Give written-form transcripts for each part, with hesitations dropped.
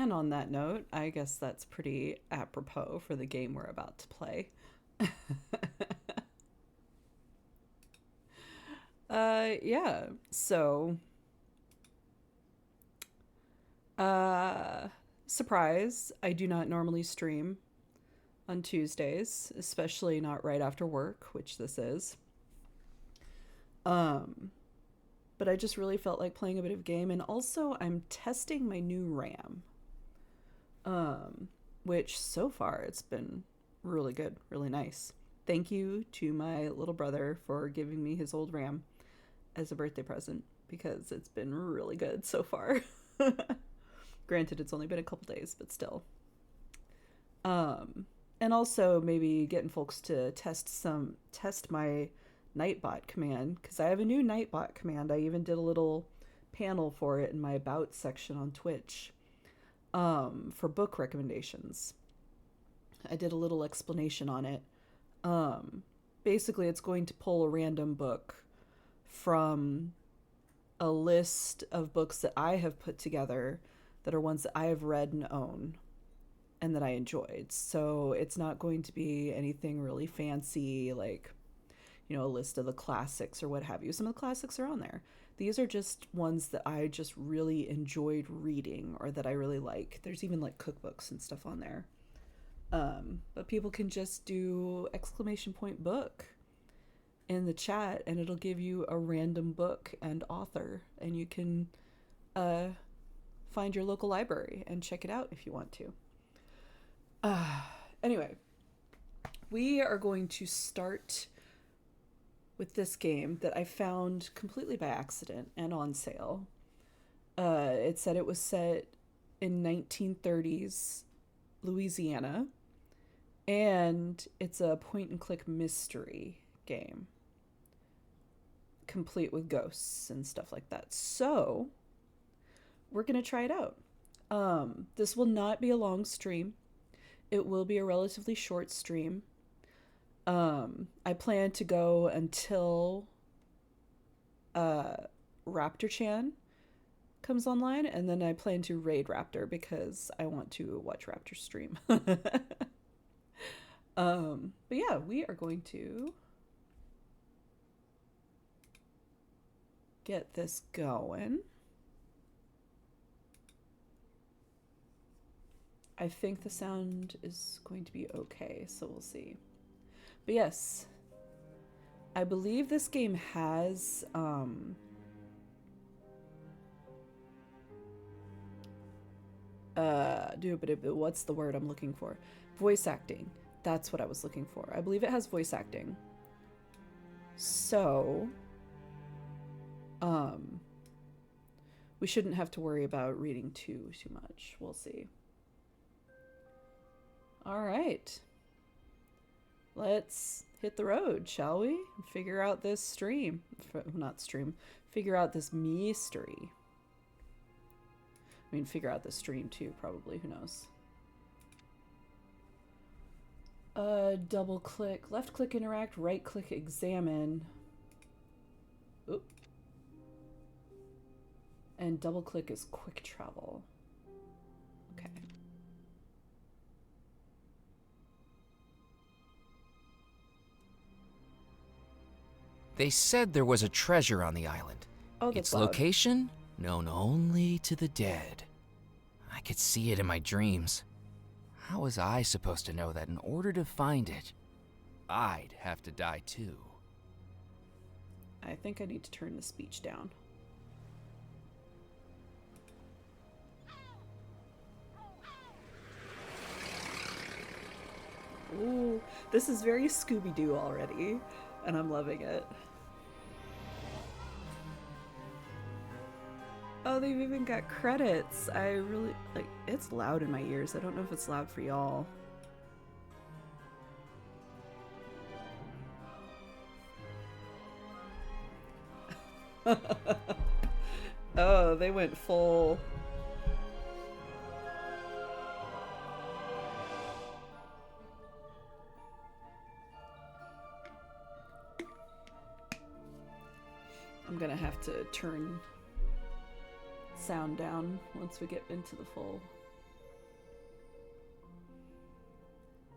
And on that note, I guess that's pretty apropos for the game we're about to play. Yeah. So, uh, surprise, I do not normally stream on Tuesdays, especially not right after work, which this is. Um, but I just really felt like playing a bit of game, and also I'm testing my new RAM. Um, which so far it's been really good, really nice. Thank you to my little brother for giving me his old RAM as a birthday present because it's been really good so far. Granted, it's only been a couple days, but still. Um, and also maybe getting folks to test my Nightbot command because I have a new Nightbot command. I even did a little panel for it in my about section on Twitch for book recommendations. I did a little explanation on it. Um, Basically, it's going to pull a random book from a list of books that I have put together that are ones that I have read and own and that I enjoyed. So it's not going to be anything really fancy like, a list of the classics or what have you. Some of the classics are on there. These are just ones that I just really enjoyed reading or that I really like. There's even like cookbooks and stuff on there. But people can just do exclamation point book in the chat and it'll give you a random book and author and you can uh, find your local library and check it out if you want to. Uh, anyway, we are going to start with this game that I found completely by accident and on sale. It said it was set in 1930s Louisiana, and it's a point and click mystery game, complete with ghosts and stuff like that. So, we're going to try it out. This will not be a long stream, it will be a relatively short stream. I plan to go until uh, Raptor Chan comes online, and then I plan to raid Raptor because I want to watch Raptor stream. But yeah, we are going to get this going. I think the sound is going to be okay, so we'll see. But yes, I believe this game has what's the word I'm looking for? Voice acting. That's what I was looking for. I believe it has voice acting. So, um, we shouldn't have to worry about reading too much. We'll see. All right. Let's hit the road, shall we? Figure out this stream. Not stream. Figure out this mystery. I mean, figure out the stream too, probably. Who knows? Double click, left click interact, right click examine. Oop. And double click is quick travel. Okay. They said there was a treasure on the island. Oh, that's Its loud. location, known only to the dead. I could see it in my dreams. How was I supposed to know that in order to find it, I'd have to die too? I think I need to turn the speech down. Ooh, this is very Scooby-Doo already, and I'm loving it. Oh, they've even got credits. I really, like, it's loud in my ears. I don't know if it's loud for y'all. Oh, they went full. I'm gonna have to turn sound down once we get into the full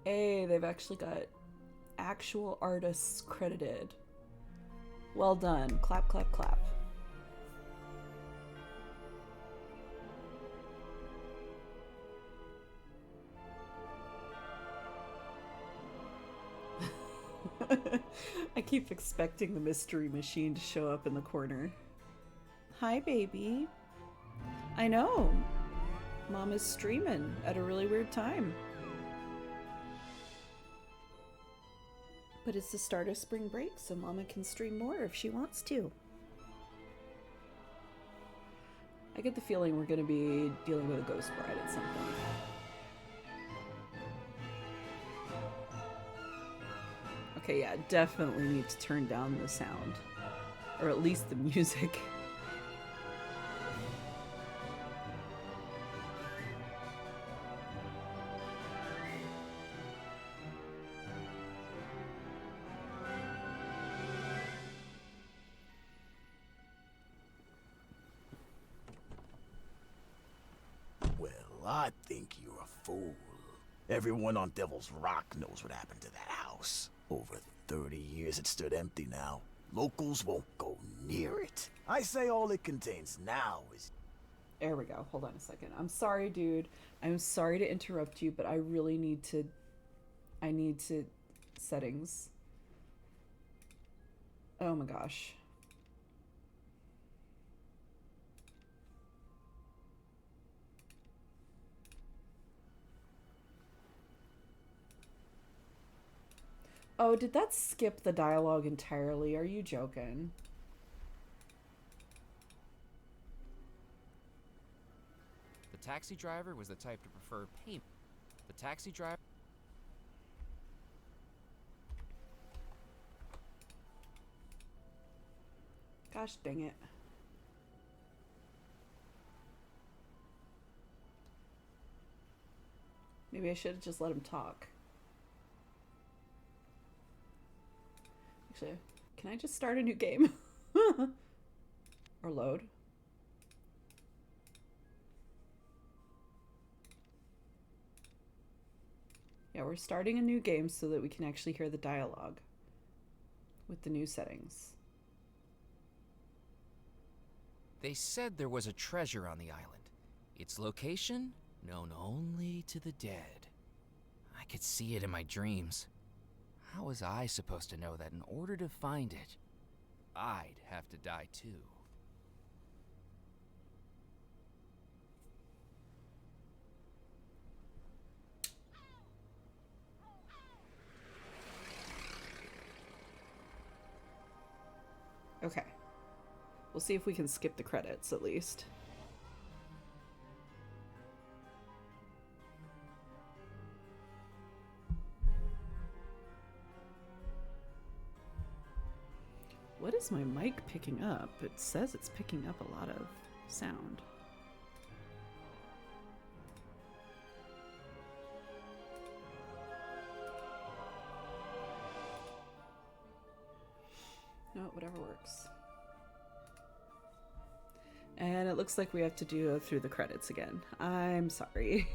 Hey, they've actually got actual artists credited. Well done. Clap, clap, clap. I keep expecting the mystery machine to show up in the corner. Hi, baby. I know. Mom is streaming at a really weird time. But it's the start of spring break, so Mama can stream more if she wants to. I get the feeling we're going to be dealing with a ghost bride at some point. Okay, yeah, definitely need to turn down the sound. Or at least the music. Well, I think you're a fool. Everyone on Devil's Rock knows what happened to that house. Over 30 years it stood empty now. Locals won't go near it. I say all it contains now is... There we go. Hold on a second. I'm sorry, dude. I'm sorry to interrupt you, but I really need to... Settings. Oh my gosh. Oh, did that skip the dialogue entirely? Are you joking? The taxi driver was the type to prefer payment. The taxi driver. Gosh dang it. Maybe I should have just let him talk. Actually, can I just start a new game? Or load? Yeah, we're starting a new game so that we can actually hear the dialogue with the new settings. They said there was a treasure on the island. Its location, known only to the dead. I could see it in my dreams. How was I supposed to know that in order to find it, I'd have to die too? Okay. We'll see if we can skip the credits at least. What is my mic picking up? It says it's picking up a lot of sound. No, whatever works. And it looks like we have to do through the credits again. I'm sorry.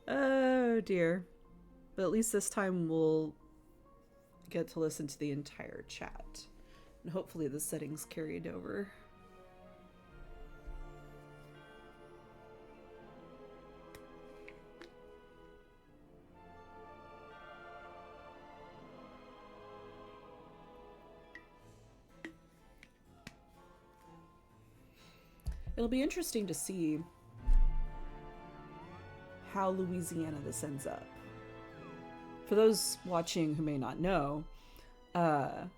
Oh dear. But at least this time we'll get to listen to the entire chat. And hopefully the settings carried over. It'll be interesting to see how Louisiana this ends up. For those watching who may not know, while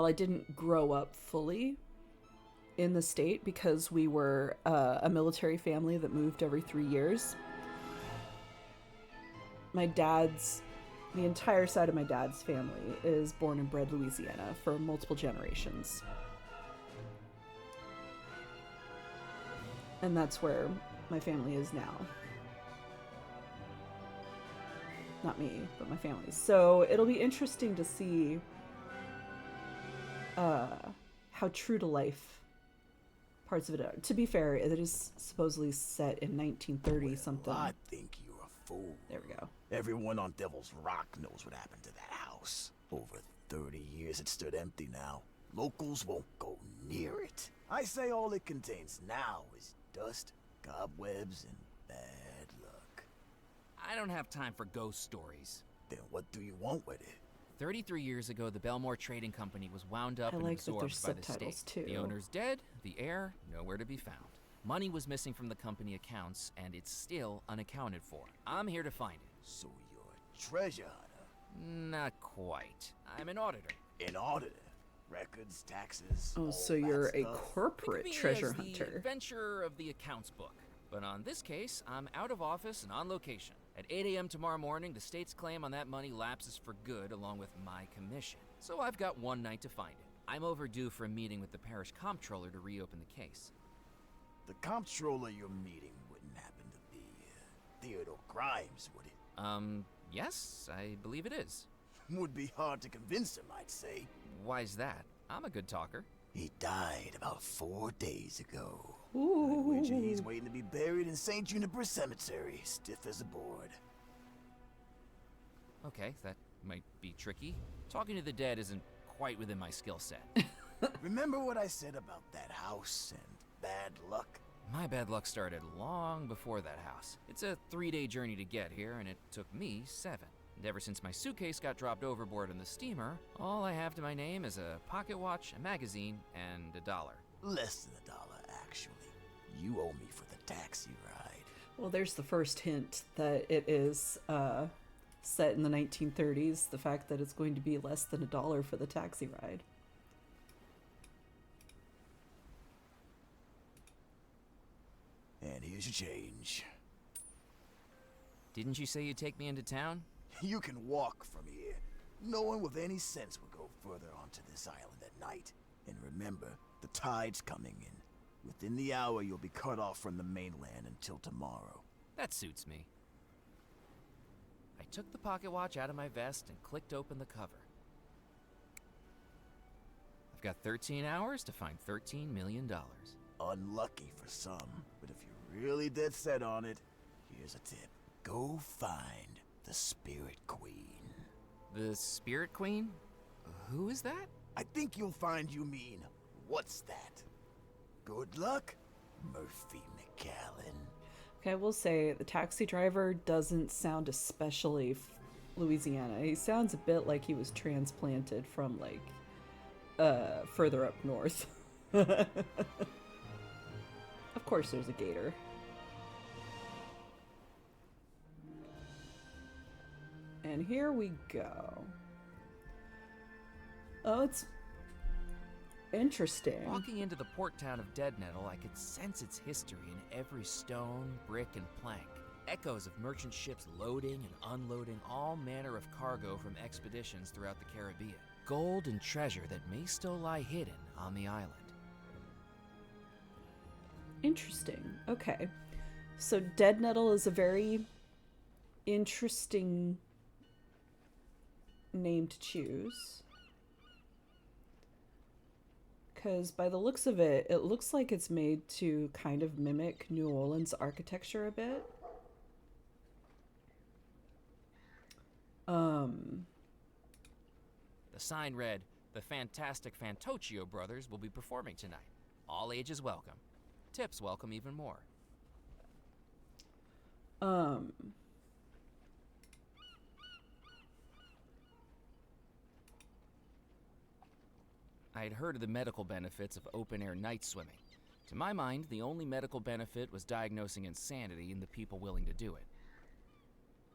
I didn't grow up fully in the state because we were a military family that moved every 3 years, the entire side of my dad's family is born and bred Louisiana for multiple generations. And that's where my family is now. Not me, but my family. So it'll be interesting to see how true to life parts of it. To be fair, it is supposedly set in 1930 something. I think you're a fool. There we go. Everyone on Devil's Rock knows what happened to that house. Over 30 years it stood empty now. Locals won't go near it. I say all it contains now is dust, cobwebs, and bad luck. I don't have time for ghost stories. Then what do you want with it? 33 years ago, the Belmore Trading Company was wound up I and like that absorbed there's by the subtitles, state. too. The owner's dead, the heir nowhere to be found. Money was missing from the company accounts, and it's still unaccounted for. I'm here to find it. So you're a treasure hunter. Not quite. I'm an auditor. An auditor. Records, taxes. Oh, all so that you're a stuff. corporate Think of me treasure as the hunter. adventurer of the accounts book. But on this case, I'm out of office and on location. At 8 a.m. tomorrow morning, the state's claim on that money lapses for good, along with my commission. So I've got one night to find it. I'm overdue for a meeting with the parish comptroller to reopen the case. The comptroller you're meeting wouldn't happen to be Theodore Grimes, would it? Yes, I believe it is. Would be hard to convince him, I'd say. Why's that? I'm a good talker. He died about 4 days ago. I Ooh. wager he's waiting to be buried in St. Juniper Cemetery, stiff as a board. Okay, that might be tricky. Talking to the dead isn't quite within my skill set. Remember what I said about that house and bad luck? My bad luck started long before that house. It's a 3-day journey to get here, and it took me 7. And ever since my suitcase got dropped overboard on the steamer, all I have to my name is a pocket watch, a magazine, and $1. Less than $1, actually. You owe me for the taxi ride. Well, there's the first hint that it is set in the 1930s. The fact that it's going to be less than $1 for the taxi ride. And here's your change. Didn't you say you'd take me into town? You can walk from here. No one with any sense would go further onto this island at night. And remember, the tide's coming in. Within the hour, you'll be cut off from the mainland until tomorrow. That suits me. I took the pocket watch out of my vest and clicked open the cover. I've got 13 hours to find $13 million. Unlucky for some, but if you're really dead set on it, here's a tip. Go find the Spirit Queen. The Spirit Queen? Who is that? I think you'll find you mean, what's that? Good luck, Murphy McAllen. Okay, I will say the taxi driver doesn't sound especially Louisiana. He sounds a bit like he was transplanted from like further up north. Of course there's a gator. And here we go. Oh, it's interesting. Walking into the port town of Deadnettle, I could sense its history in every stone, brick, and plank. Echoes of merchant ships loading and unloading all manner of cargo from expeditions throughout the Caribbean. Gold and treasure that may still lie hidden on the island. Interesting. Okay. So Deadnettle is a very interesting name to choose. Because by the looks of it, it looks like it's made to kind of mimic New Orleans architecture a bit. The sign read, "The Fantastic Fantocchio Brothers will be performing tonight. All ages welcome. Tips welcome even more." I had heard of the medical benefits of open-air night swimming. To my mind, the only medical benefit was diagnosing insanity in the people willing to do it.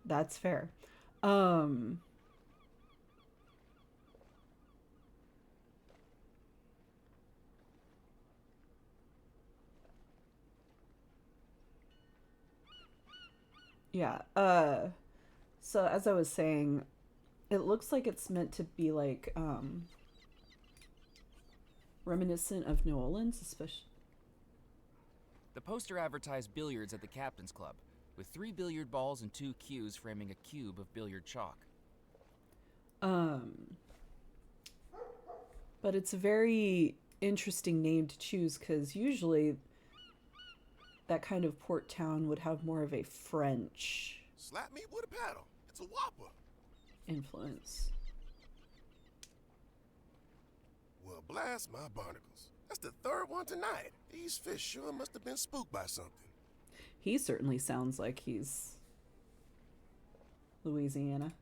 That's fair. Yeah, so as I was saying, it looks like it's meant to be like, reminiscent of New Orleans, especially. The poster advertised billiards at the Captain's Club, with 3 billiard balls and 2 cues framing a cube of billiard chalk. But it's very interesting name to choose because usually that kind of port town would have more of a French Slap me with a paddle. It's a whopper. influence. Well, blast my barnacles. That's the third one tonight. These fish sure must have been spooked by something. He certainly sounds like he's Louisiana.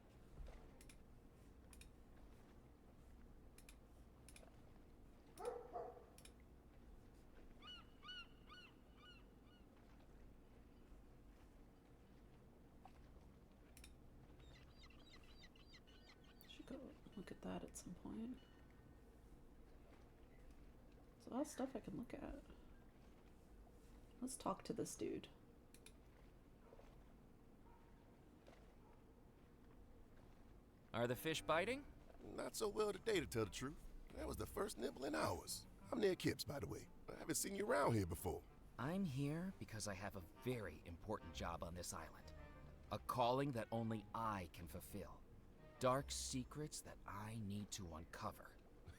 Should go look at that at some point. There's a lot of stuff I can look at. Let's talk to this dude. Are the fish biting? Not so well today, to tell the truth. That was the first nibble in hours. I'm near Kip's, by the way. I haven't seen you around here before. I'm here because I have a very important job on this island. A calling that only I can fulfill. Dark secrets that I need to uncover.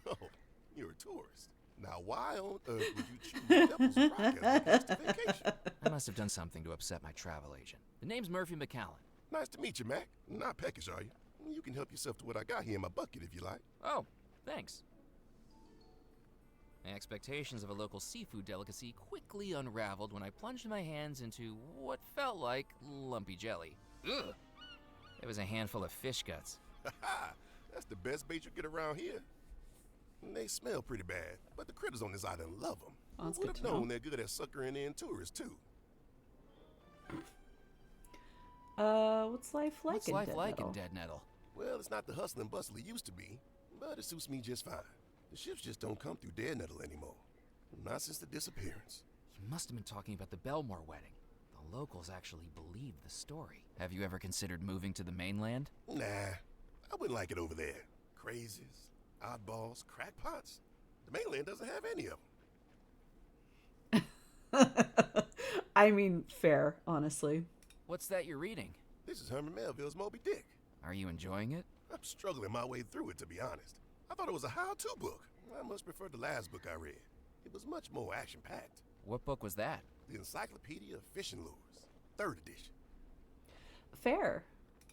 Oh, you're a tourist. Now, why on earth would you choose Devil's Rock as a place to vacation? I must have done something to upset my travel agent. The name's Murphy McCallan. Nice to meet you, Mac. Not peckish, are you? You can help yourself to what I got here in my bucket if you like. Oh, thanks. My expectations of a local seafood delicacy quickly unraveled when I plunged my hands into what felt like lumpy jelly. Ugh! It was a handful of fish guts. Ha! That's the best bait you get around here. They smell pretty bad, but the critters on this island love them. Oh, that's Would good have to know. known they're good at suckering in tourists, too. What's life like What's in life Dead like Nettle? in Dead Nettle? Well, it's not the hustle and bustle it used to be, but it suits me just fine. The ships just don't come through Dead Nettle anymore. Not since the disappearance. You must have been talking about the Belmore wedding. The locals actually believe the story. Have you ever considered moving to the mainland? Nah, I wouldn't like it over there. Crazies, oddballs, crackpots. The mainland doesn't have any of them. I mean, fair, honestly. What's that you're reading? This is Herman Melville's Moby Dick. Are you enjoying it? I'm struggling my way through it, to be honest. I thought it was a how-to book. I much prefer the last book I read. It was much more action-packed. What book was that? The Encyclopedia of Fishing Lures, 3rd edition. Fair.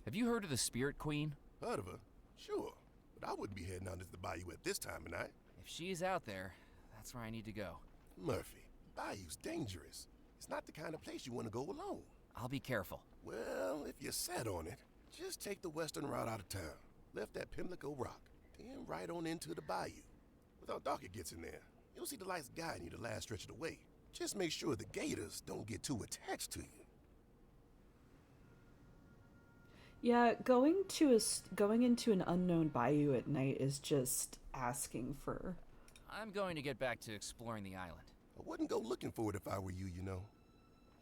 Have you heard of the Spirit Queen? Heard of her? Sure. But I wouldn't be heading out into the bayou at this time of night. If she's out there, that's where I need to go. Murphy, bayou's dangerous. It's not the kind of place you want to go alone. I'll be careful. Well, if you're set on it, just take the western route out of town. Left at Pimlico Rock, then right on into the bayou. With how dark it gets in there, you'll see the lights guiding you the last stretch of the way. Just make sure the gators don't get too attached to you. Yeah, going into an unknown bayou at night is just asking for. I'm going to get back to exploring the island. I wouldn't go looking for it if I were you, you know.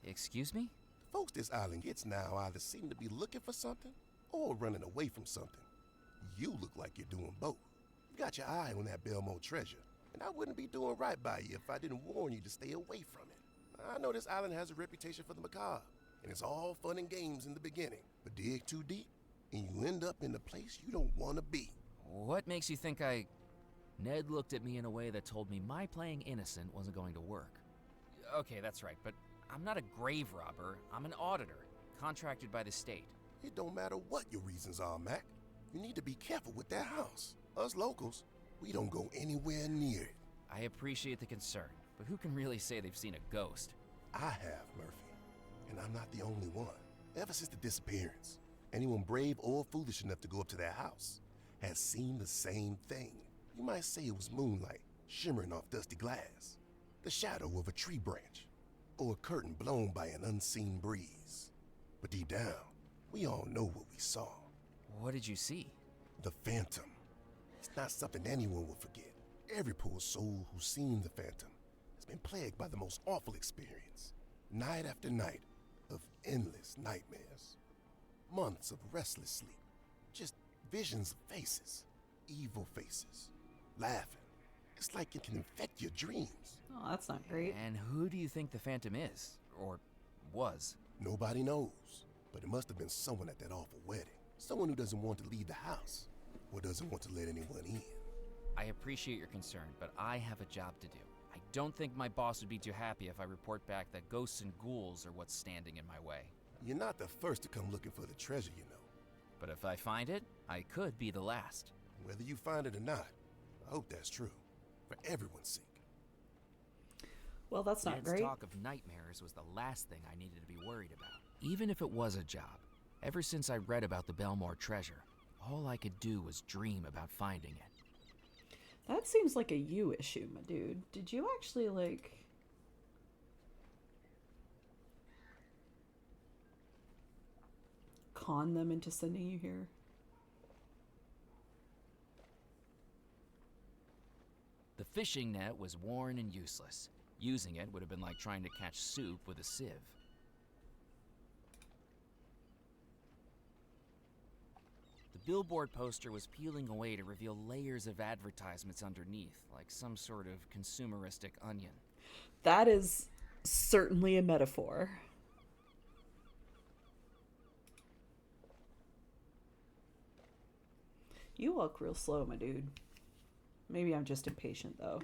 Excuse me? The folks this island gets now either seem to be looking for something or running away from something. You look like you're doing both. You got your eye on that Belmore treasure, and I wouldn't be doing right by you if I didn't warn you to stay away from it. I know this island has a reputation for the macabre, and it's all fun and games in the beginning, but dig too deep, and you end up in a place you don't want to be. What makes you think I... Ned looked at me in a way that told me my playing innocent wasn't going to work. Okay, that's right, but I'm not a grave robber. I'm an auditor, contracted by the state. It don't matter what your reasons are, Mac. You need to be careful with that house. Us locals, we don't go anywhere near it. I appreciate the concern, but who can really say they've seen a ghost? I have, Murphy, and I'm not the only one. Ever since the disappearance, anyone brave or foolish enough to go up to their house has seen the same thing. You might say it was moonlight shimmering off dusty glass, the shadow of a tree branch, or a curtain blown by an unseen breeze. But deep down, we all know what we saw. What did you see? The Phantom. It's not something anyone will forget. Every poor soul who's seen the Phantom has been plagued by the most awful experience. Night after night of endless nightmares. Months of restless sleep. Just visions of faces. Evil faces. Laughing. It's like it can infect your dreams. Oh, that's not great. And who do you think the Phantom is? Or was? Nobody knows. But it must have been someone at that awful wedding. Someone who doesn't want to leave the house. Or doesn't want to let anyone in. I appreciate your concern, but I have a job to do. I don't think my boss would be too happy if I report back that ghosts and ghouls are what's standing in my way. You're not the first to come looking for the treasure, you know. But if I find it, I could be the last. Whether you find it or not, I hope that's true. For everyone's sake. Well, that's not Ned's great. talk of nightmares was the last thing I needed to be worried about. Even if it was a job, ever since I read about the Belmore treasure, all I could do was dream about finding it. That seems like a you issue, my dude. Did you actually, like... con them into sending you here? The fishing net was worn and useless. Using it would have been like trying to catch soup with a sieve. The billboard poster was peeling away to reveal layers of advertisements underneath, like some sort of consumeristic onion. That is certainly a metaphor. You walk real slow, my dude. Maybe I'm just impatient, though.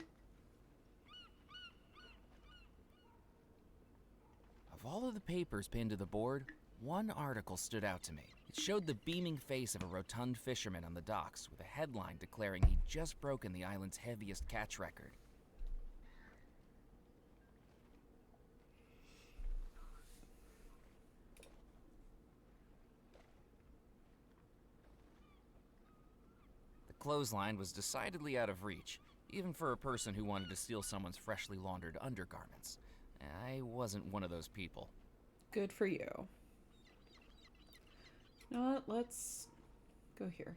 Of all of the papers pinned to the board, one article stood out to me. It showed the beaming face of a rotund fisherman on the docks with a headline declaring he'd just broken the island's heaviest catch record. The clothesline was decidedly out of reach, even for a person who wanted to steal someone's freshly laundered undergarments. I wasn't one of those people. Good for you. You know what? Let's go here.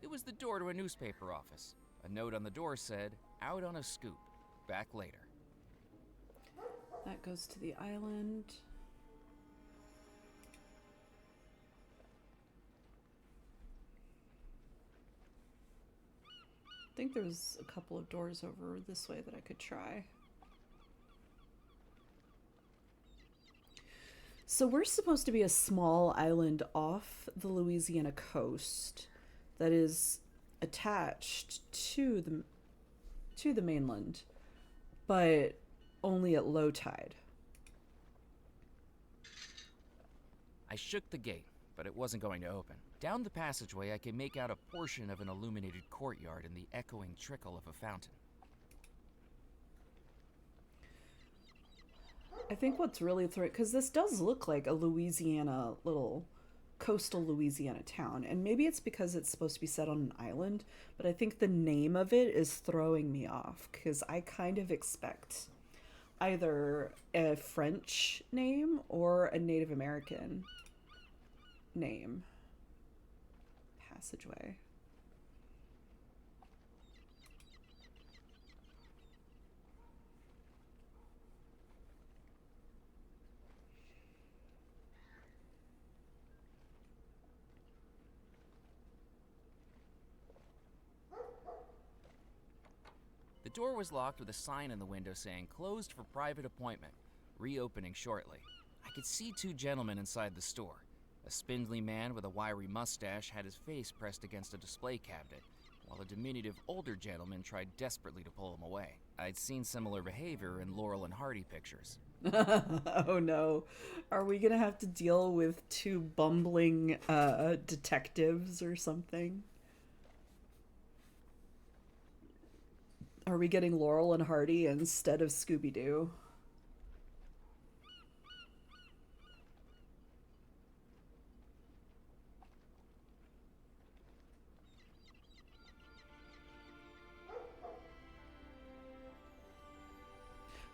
It was the door to a newspaper office. A note on the door said, "Out on a scoop. Back later." That goes to the island. I think there's a couple of doors over this way that I could try. So we're supposed to be a small island off the Louisiana coast that is attached to the mainland, but only at low tide. I shook the gate, but it wasn't going to open. Down the passageway, I could make out a portion of an illuminated courtyard and the echoing trickle of a fountain. I think what's really throwing, because this does look like a Louisiana, little coastal Louisiana town, and maybe it's because it's supposed to be set on an island, but I think the name of it is throwing me off, because I kind of expect either a French name or a Native American name. Passageway. The door was locked with a sign in the window saying, "Closed for private appointment. Reopening shortly." I could see two gentlemen inside the store. A spindly man with a wiry mustache had his face pressed against a display cabinet, while a diminutive older gentleman tried desperately to pull him away. I'd seen similar behavior in Laurel and Hardy pictures. Oh no. Are we gonna have to deal with two bumbling detectives or something? Are we getting Laurel and Hardy instead of Scooby-Doo?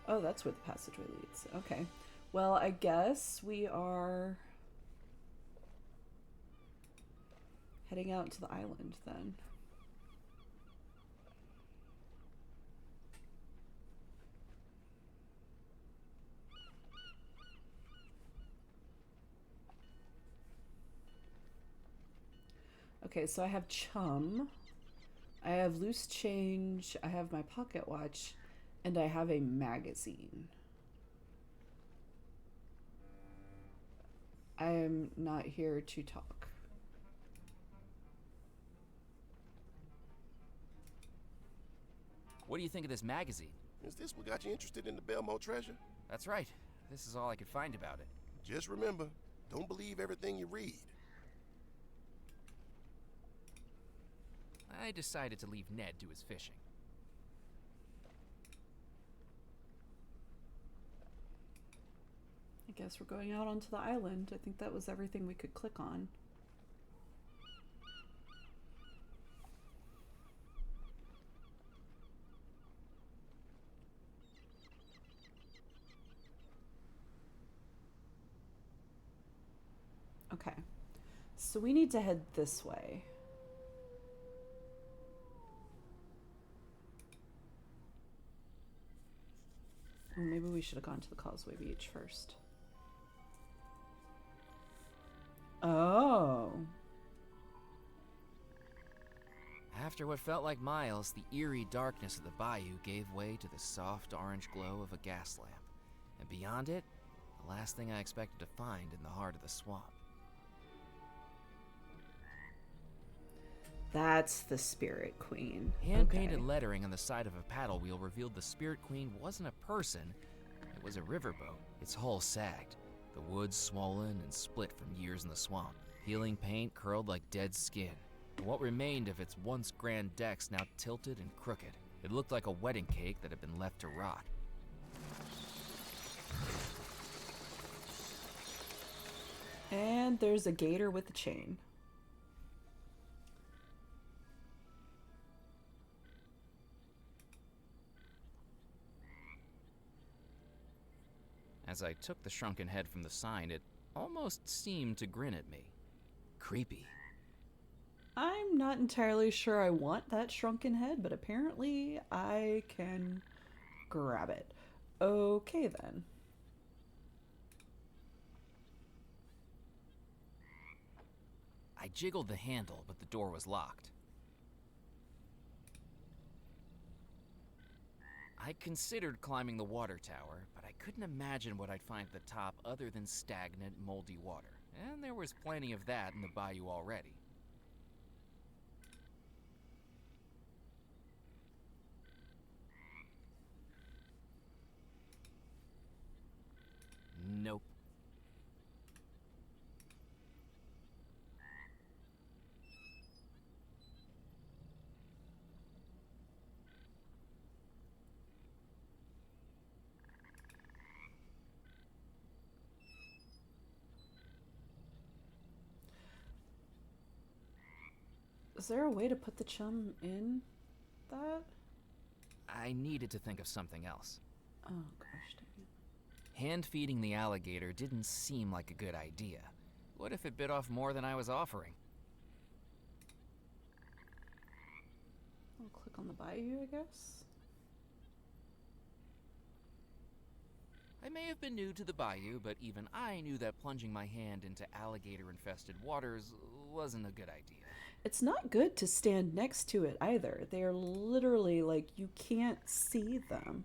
Oh, that's where the passageway leads. Okay. Well, I guess we are heading out to the island then. Okay, so I have chum, I have loose change, I have my pocket watch, and I have a magazine. I am not here to talk. What do you think of this magazine? Is this what got you interested in the Belmo treasure? That's right. This is all I could find about it. Just remember, don't believe everything you read. I decided to leave Ned to his fishing. I guess we're going out onto the island. I think that was everything we could click on. Okay, so we need to head this way. Or maybe we should have gone to the Causeway Beach first. Oh. After what felt like miles, the eerie darkness of the bayou gave way to the soft orange glow of a gas lamp. And beyond it, the last thing I expected to find in the heart of the swamp. That's the Spirit Queen. Hand-painted Okay. lettering on the side of a paddle wheel revealed the Spirit Queen wasn't a person, it was a riverboat. Its hull sagged, the wood swollen and split from years in the swamp. Peeling paint curled like dead skin. And what remained of its once grand decks now tilted and crooked. It looked like a wedding cake that had been left to rot. And there's a gator with a chain. As I took the shrunken head from the sign, it almost seemed to grin at me. Creepy. I'm not entirely sure I want that shrunken head, but apparently I can grab it. Okay then. I jiggled the handle, but the door was locked. I considered climbing the water tower, but I couldn't imagine what I'd find at the top other than stagnant, moldy water. And there was plenty of that in the bayou already. Nope. Is there a way to put the chum in that? I needed to think of something else. Oh gosh dang it. Hand feeding the alligator didn't seem like a good idea. What if it bit off more than I was offering? I'll click on the bayou, I guess. I may have been new to the bayou, but even I knew that plunging my hand into alligator-infested waters wasn't a good idea. It's not good to stand next to it either. They are literally like you can't see them.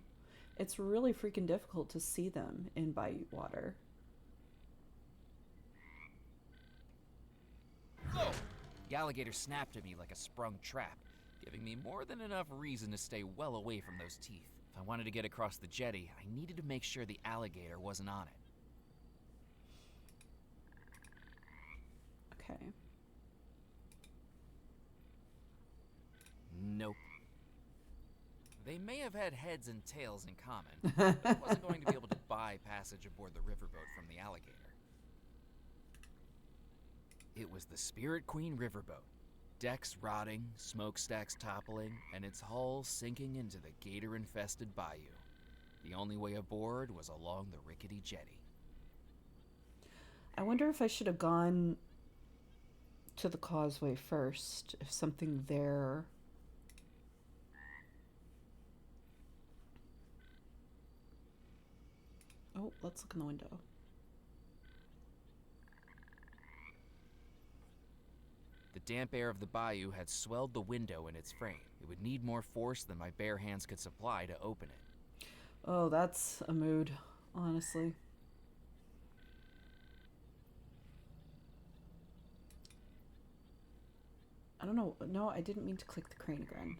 It's really freaking difficult to see them in bayou water. Whoa! The alligator snapped at me like a sprung trap, giving me more than enough reason to stay well away from those teeth. If I wanted to get across the jetty, I needed to make sure the alligator wasn't on it. Okay. Nope. They may have had heads and tails in common, but I wasn't going to be able to buy passage aboard the riverboat from the alligator. It was the Spirit Queen riverboat. Decks rotting, smokestacks toppling, and its hull sinking into the gator-infested bayou. The only way aboard was along the rickety jetty. I wonder if I should have gone to the causeway first, if something there. Oh, let's look in the window. The damp air of the bayou had swelled the window in its frame. It would need more force than my bare hands could supply to open it. Oh, that's a mood, honestly. I don't know. No, I didn't mean to click the crane again.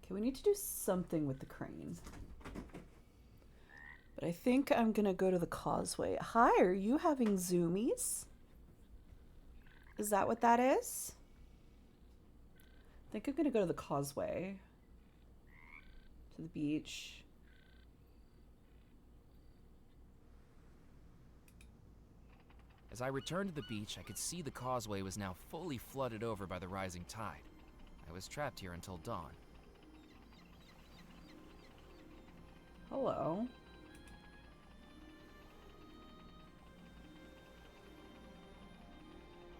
Okay, we need to do something with the crane. But I think I'm gonna go to the causeway. Hi, are you having zoomies? Is that what that is? I think I'm gonna go to the causeway. To the beach. As I returned to the beach, I could see the causeway was now fully flooded over by the rising tide. I was trapped here until dawn. Hello.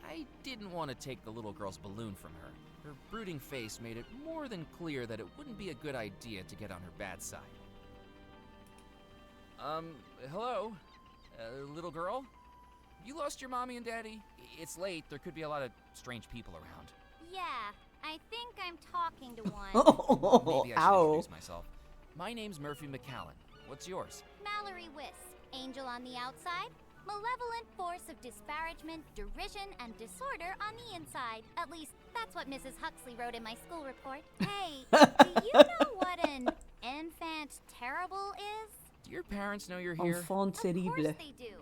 I didn't want to take the little girl's balloon from her. Her brooding face made it more than clear that it wouldn't be a good idea to get on her bad side. Hello? Little girl? You lost your mommy and daddy? It's late, there could be a lot of strange people around. Yeah, I think I'm talking to one. Oh, Maybe I should ow. introduce myself. My name's Murphy McCallan. What's yours? Mallory Wisp, angel on the outside, malevolent force of disparagement, derision, and disorder on the inside. At least, that's what Mrs. Huxley wrote in my school report. Hey, do you know what an enfant terrible is? Do your parents know you're here? Enfant Of terrible. course they do.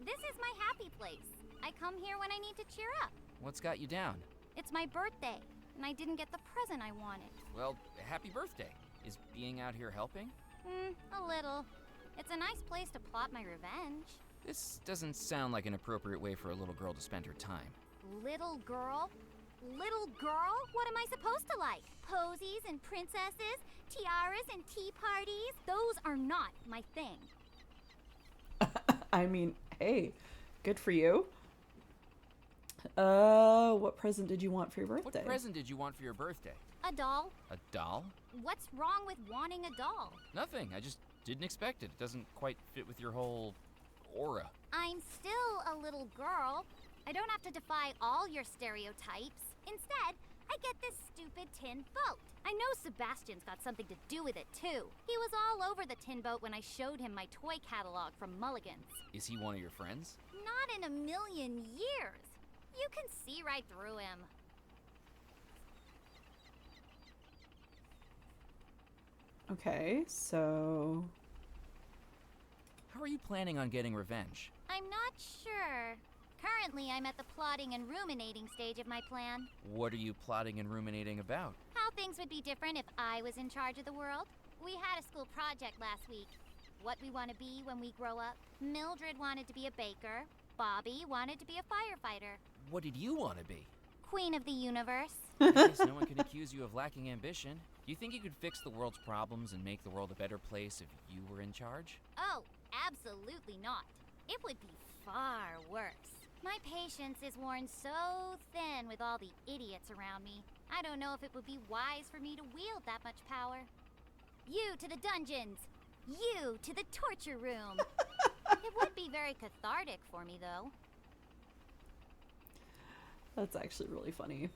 This is my happy place. I come here when I need to cheer up. What's got you down? It's my birthday, and I didn't get the present I wanted. Well, happy birthday. Is being out here helping? A little. It's a nice place to plot my revenge. This doesn't sound like an appropriate way for a little girl to spend her time. Little girl? Little girl? What am I supposed to like? Posies and princesses? Tiaras and tea parties? Those are not my thing. I mean, hey, good for you. What present did you want for your birthday? What present did you want for your birthday? A doll? A doll? What's wrong with wanting a doll? Nothing. I just didn't expect it. It doesn't quite fit with your whole aura. I'm still a little girl. I don't have to defy all your stereotypes. Instead, I get this stupid tin boat. I know Sebastian's got something to do with it, too. He was all over the tin boat when I showed him my toy catalog from Mulligan's. Is he one of your friends? Not in a million years. You can see right through him. Okay, so How are you planning on getting revenge? I'm not sure. Currently, I'm at the plotting and ruminating stage of my plan. What are you plotting and ruminating about? How things would be different if I was in charge of the world. We had a school project last week. What we want to be when we grow up. Mildred wanted to be a baker. Bobby wanted to be a firefighter. What did you want to be? Queen of the universe. I guess no one can accuse you of lacking ambition. Do you think you could fix the world's problems and make the world a better place if you were in charge? Oh, absolutely not. It would be far worse. My patience is worn so thin with all the idiots around me. I don't know if it would be wise for me to wield that much power. You to the dungeons! You to the torture room! It would be very cathartic for me, though. that's actually really funny.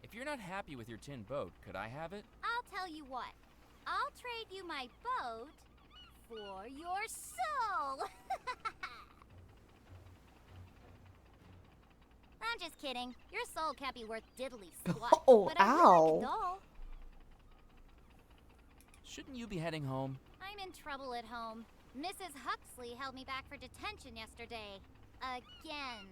If you're not happy with your tin boat, could I have it? I'll tell you what. I'll trade you my boat for your soul! I'm just kidding. Your soul can't be worth diddly squat. Oh, but I will ow. like a doll. Shouldn't you be heading home? I'm in trouble at home. Mrs. Huxley held me back for detention yesterday. Again.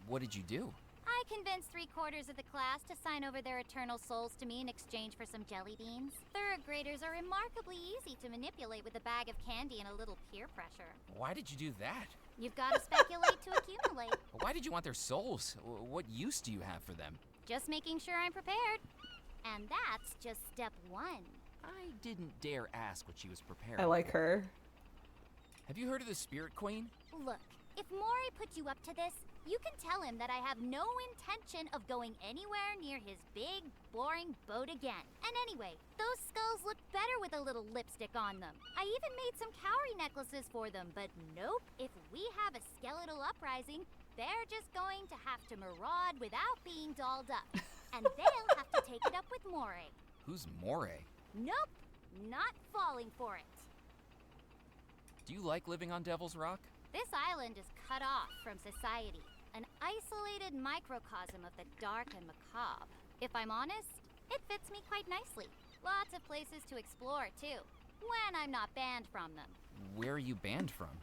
What did you do? I convinced 3/4 of the class to sign over their eternal souls to me in exchange for some jelly beans. Third graders are remarkably easy to manipulate with a bag of candy and a little peer pressure. Why did you do that? You've got to speculate to accumulate. Why did you want their souls? What use do you have for them? Just making sure I'm prepared. And that's just step 1. I didn't dare ask what she was preparing. I like for. her. Have you heard of the Spirit Queen? Look, if Maury put you up to this, you can tell him that I have no intention of going anywhere near his big, boring boat again. And anyway, those skulls look better with a little lipstick on them. I even made some cowrie necklaces for them, but nope, if we have a skeletal uprising, they're just going to have to maraud without being dolled up. And they'll have to take it up with Maury. Who's Moray? Nope, not falling for it. Do you like living on Devil's Rock? This island is cut off from society. an isolated microcosm of the dark and macabre. If I'm honest, it fits me quite nicely. Lots of places to explore, too, when I'm not banned from them. Where are you banned from?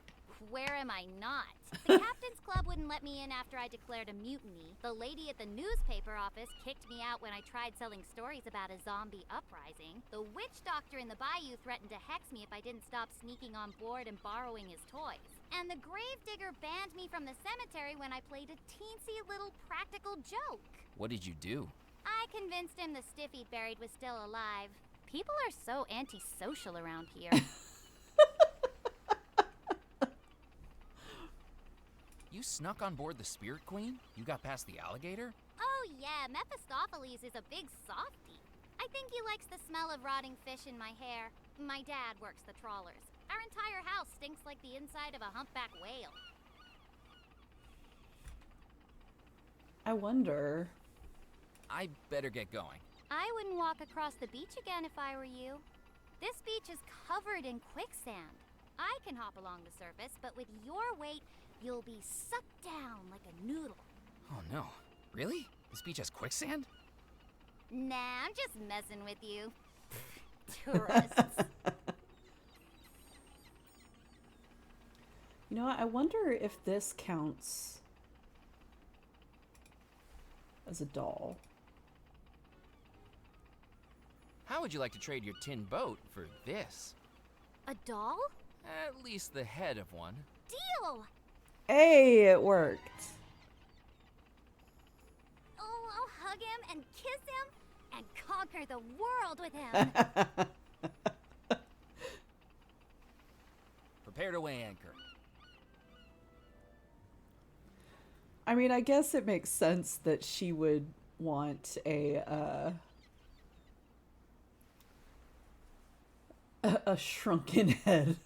Where am I not? The Captain's Club wouldn't let me in after I declared a mutiny. The lady at the newspaper office kicked me out when I tried selling stories about a zombie uprising. The witch doctor in the bayou threatened to hex me if I didn't stop sneaking on board and borrowing his toys. And the gravedigger banned me from the cemetery when I played a teensy little practical joke. What did you do? I convinced him the stiff he'd buried was still alive. People are so antisocial around here. You snuck on board the Spirit Queen? You got past the alligator? Oh yeah, Mephistopheles is a big softie. I think he likes the smell of rotting fish in my hair. My dad works the trawlers. Our entire house stinks like the inside of a humpback whale. I wonder. I better get going. I wouldn't walk across the beach again if I were you. This beach is covered in quicksand. I can hop along the surface, but with your weight, you'll be sucked down like a noodle. Oh no. Really? This beach has quicksand? Nah, I'm just messing with you. Tourists. You know what? I wonder if this counts as a doll. How would you like to trade your tin boat for this? A doll? At least the head of one. Deal! Hey, it worked. Oh, I'll hug him and kiss him and conquer the world with him. Prepare to weigh anchor. I mean, I guess it makes sense that she would want a shrunken head.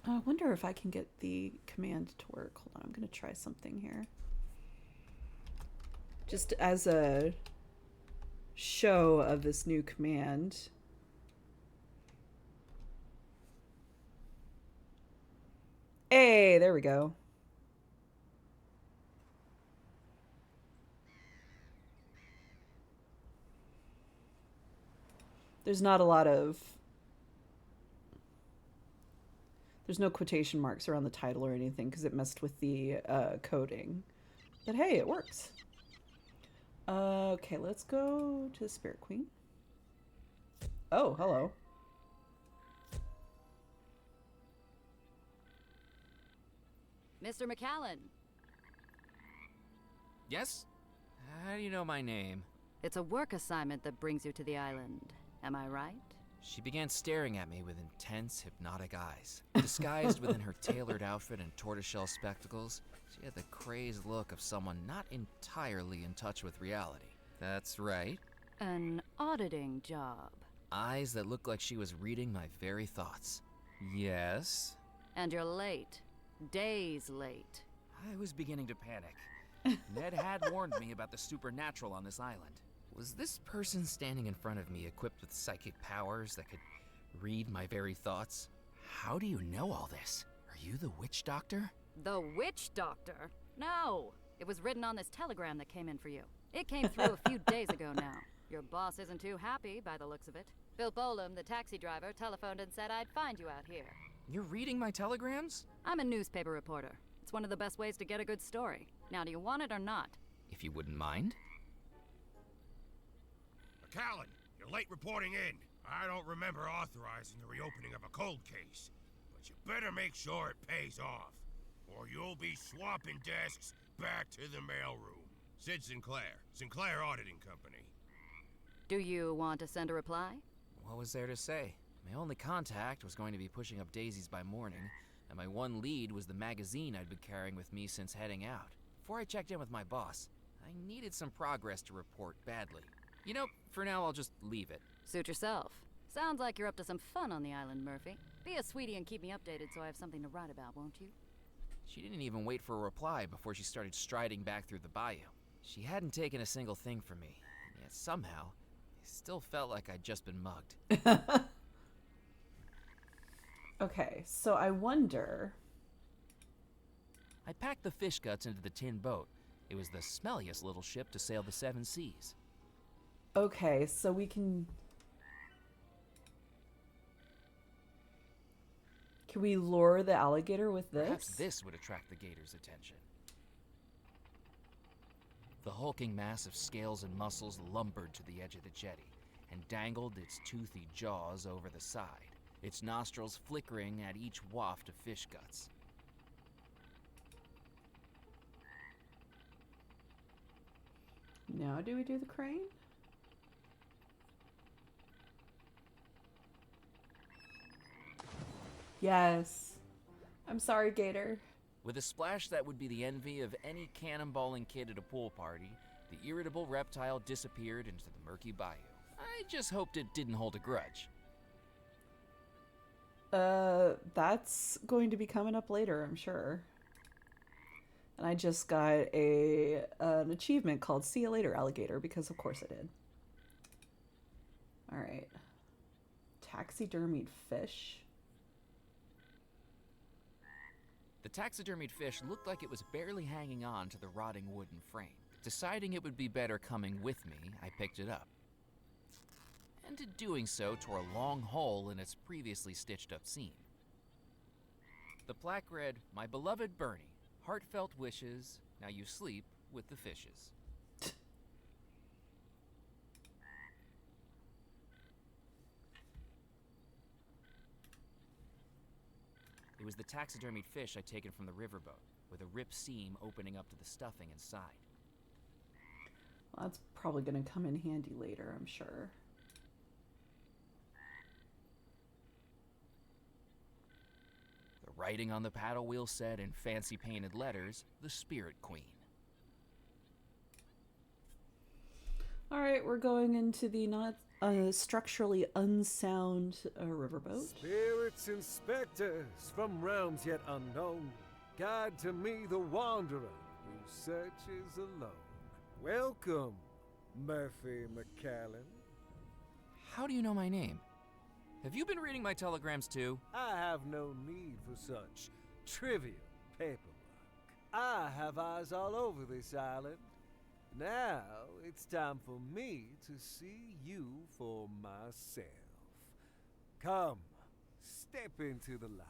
I wonder if I can get the command to work. Hold on, I'm going to try something here. Just as a show of this new command. Hey, there we go. There's not a lot of... There's no quotation marks around the title or anything because it messed with the coding. But hey, it works. Okay, let's go to the Spirit Queen. Oh, hello. Mr. McAllen, Yes? How do you know my name? it's a work assignment that brings you to the island. Am I right? She began staring at me with intense, hypnotic eyes. Disguised within her tailored outfit and tortoiseshell spectacles, she had the crazed look of someone not entirely in touch with reality. That's right. An auditing job. Eyes that looked like she was reading my very thoughts. Yes? And you're late. Days late. I was beginning to panic. Ned had warned me about the supernatural on this island. Was this person standing in front of me equipped with psychic powers that could read my very thoughts? How do you know all this? Are you the witch doctor? The witch doctor? No. It was written on this telegram that came in for you. It came through a few days ago now. Your boss isn't too happy by the looks of it. Bill Bolam, the taxi driver, telephoned and said I'd find you out here. You're reading my telegrams? I'm a newspaper reporter. It's one of the best ways to get a good story. Now, do you want it or not? If you wouldn't mind. McAllen, you're late reporting in. I don't remember authorizing the reopening of a cold case, but you better make sure it pays off, or you'll be swapping desks back to the mailroom. Sid Sinclair, Sinclair Auditing Company. Do you want to send a reply? What was there to say? My only contact was going to be pushing up daisies by morning, and my one lead was the magazine I'd been carrying with me since heading out. Before I checked in with my boss, I needed some progress to report badly. You know, for now I'll just leave it. Suit yourself. Sounds like you're up to some fun on the island, Murphy. Be a sweetie and keep me updated so I have something to write about, won't you? She didn't even wait for a reply before she started striding back through the bayou. She hadn't taken a single thing from me, and yet somehow, I still felt like I'd just been mugged. Okay, so I wonder. I packed the fish guts into the tin boat. It was the smelliest little ship to sail the 7 seas. Okay, so we can. Can we lure the alligator with this? Perhaps this would attract the gator's attention. The hulking mass of scales and muscles lumbered to the edge of the jetty and dangled its toothy jaws over the side, its nostrils flickering at each waft of fish guts. Now do we do the crane? Yes. I'm sorry, Gator. With a splash that would be the envy of any cannonballing kid at a pool party, the irritable reptile disappeared into the murky bayou. I just hoped it didn't hold a grudge. That's going to be coming up later, I'm sure. And I just got an achievement called See You Later, Alligator, because of course I did. Alright. Taxidermied fish. The taxidermied fish looked like it was barely hanging on to the rotting wooden frame. Deciding it would be better coming with me, I picked it up. And in doing so, tore a long hole in its previously stitched up seam. The plaque read, "My beloved Bernie, heartfelt wishes, now you sleep with the fishes." It was the taxidermied fish I'd taken from the riverboat, with a ripped seam opening up to the stuffing inside. Well, that's probably going to come in handy later, I'm sure. The writing on the paddle wheel said in fancy painted letters, "The Spirit Queen." Alright, we're going into the not structurally unsound riverboat. Spirits and specters from realms yet unknown, guide to me the wanderer who searches alone. Welcome, Murphy McCallan. How do you know my name? Have you been reading my telegrams too? I have no need for such trivial paperwork. I have eyes all over this island. Now it's time for me to see you for myself. Come, step into the light.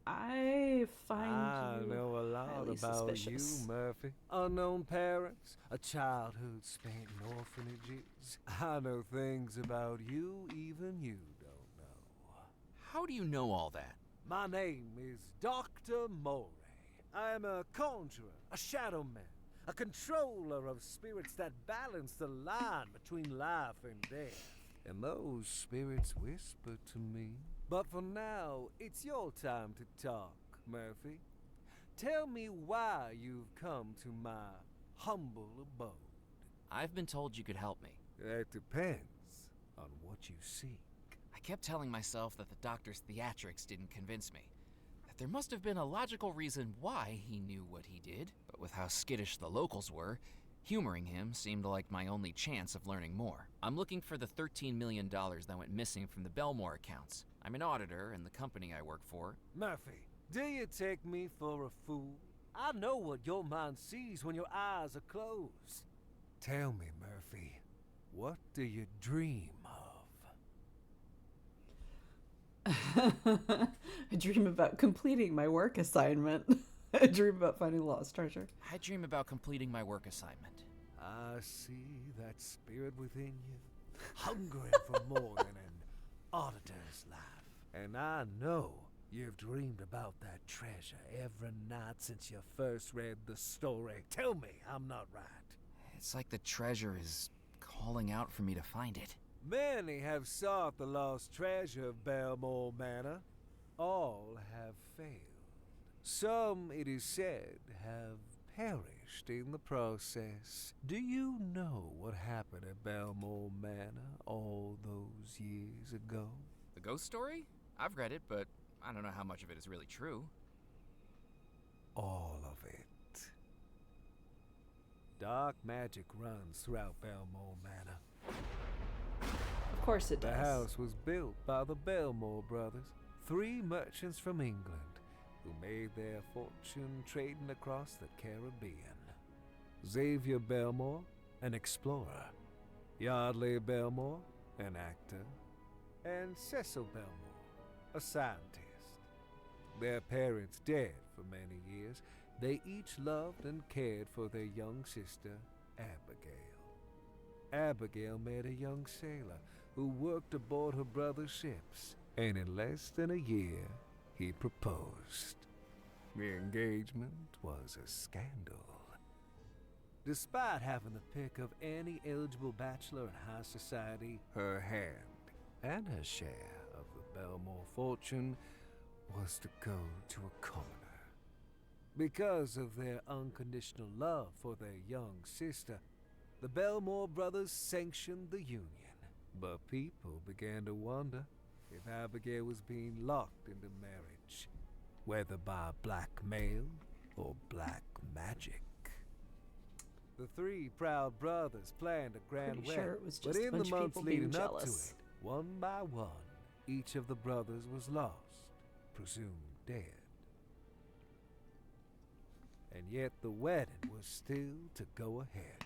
I find I you know a lot highly about suspicious. you, Murphy. Unknown parents, a childhood spent in orphanages. I know things about you even you don't know. How do you know all that? My name is Dr. Morey. I am a conjurer, a shadow man, a controller of spirits that balance the line between life and death. And those spirits whisper to me. But for now, it's your time to talk, Murphy. Tell me why you've come to my humble abode. I've been told you could help me. That depends on what you seek. I kept telling myself that the doctor's theatrics didn't convince me. That there must have been a logical reason why he knew what he did. But with how skittish the locals were, humoring him seemed like my only chance of learning more. I'm looking for the $13 million that went missing from the Belmore accounts. I'm an auditor in the company I work for. Murphy, do you take me for a fool? I know what your mind sees when your eyes are closed. Tell me, Murphy, what do you dream of? I dream about completing my work assignment. I dream about finding lost treasure. I dream about completing my work assignment. I see that spirit within you, hungering for more than an auditor's life. And I know you've dreamed about that treasure every night since you first read the story. Tell me I'm not right. It's like the treasure is calling out for me to find it. Many have sought the lost treasure of Belmore Manor. All have failed. Some, it is said, have perished in the process. Do you know what happened at Belmore Manor all those years ago? The ghost story? I've read it, but I don't know how much of it is really true. All of it. Dark magic runs throughout Belmore Manor. Of course it The does. house was built by the Belmore brothers, 3 merchants from England who made their fortune trading across the Caribbean. Xavier Belmore, an explorer, Yardley Belmore, an actor, and Cecil Belmore, a scientist. Their parents dead for many years, they each loved and cared for their young sister, Abigail. Abigail met a young sailor who worked aboard her brother's ships, and in less than a year, he proposed. The engagement was a scandal. Despite having the pick of any eligible bachelor in high society, her hand and her share of the Belmore fortune was to go to a commoner. Because of their unconditional love for their young sister, the Belmore brothers sanctioned the union. But people began to wonder if Abigail was being locked into marriage, whether by blackmail or black magic. The 3 proud brothers planned a grand Pretty wedding, sure it was but just a in bunch the of months people being leading up to jealous. it, one by one, each of the brothers was lost, presumed dead. And yet the wedding was still to go ahead.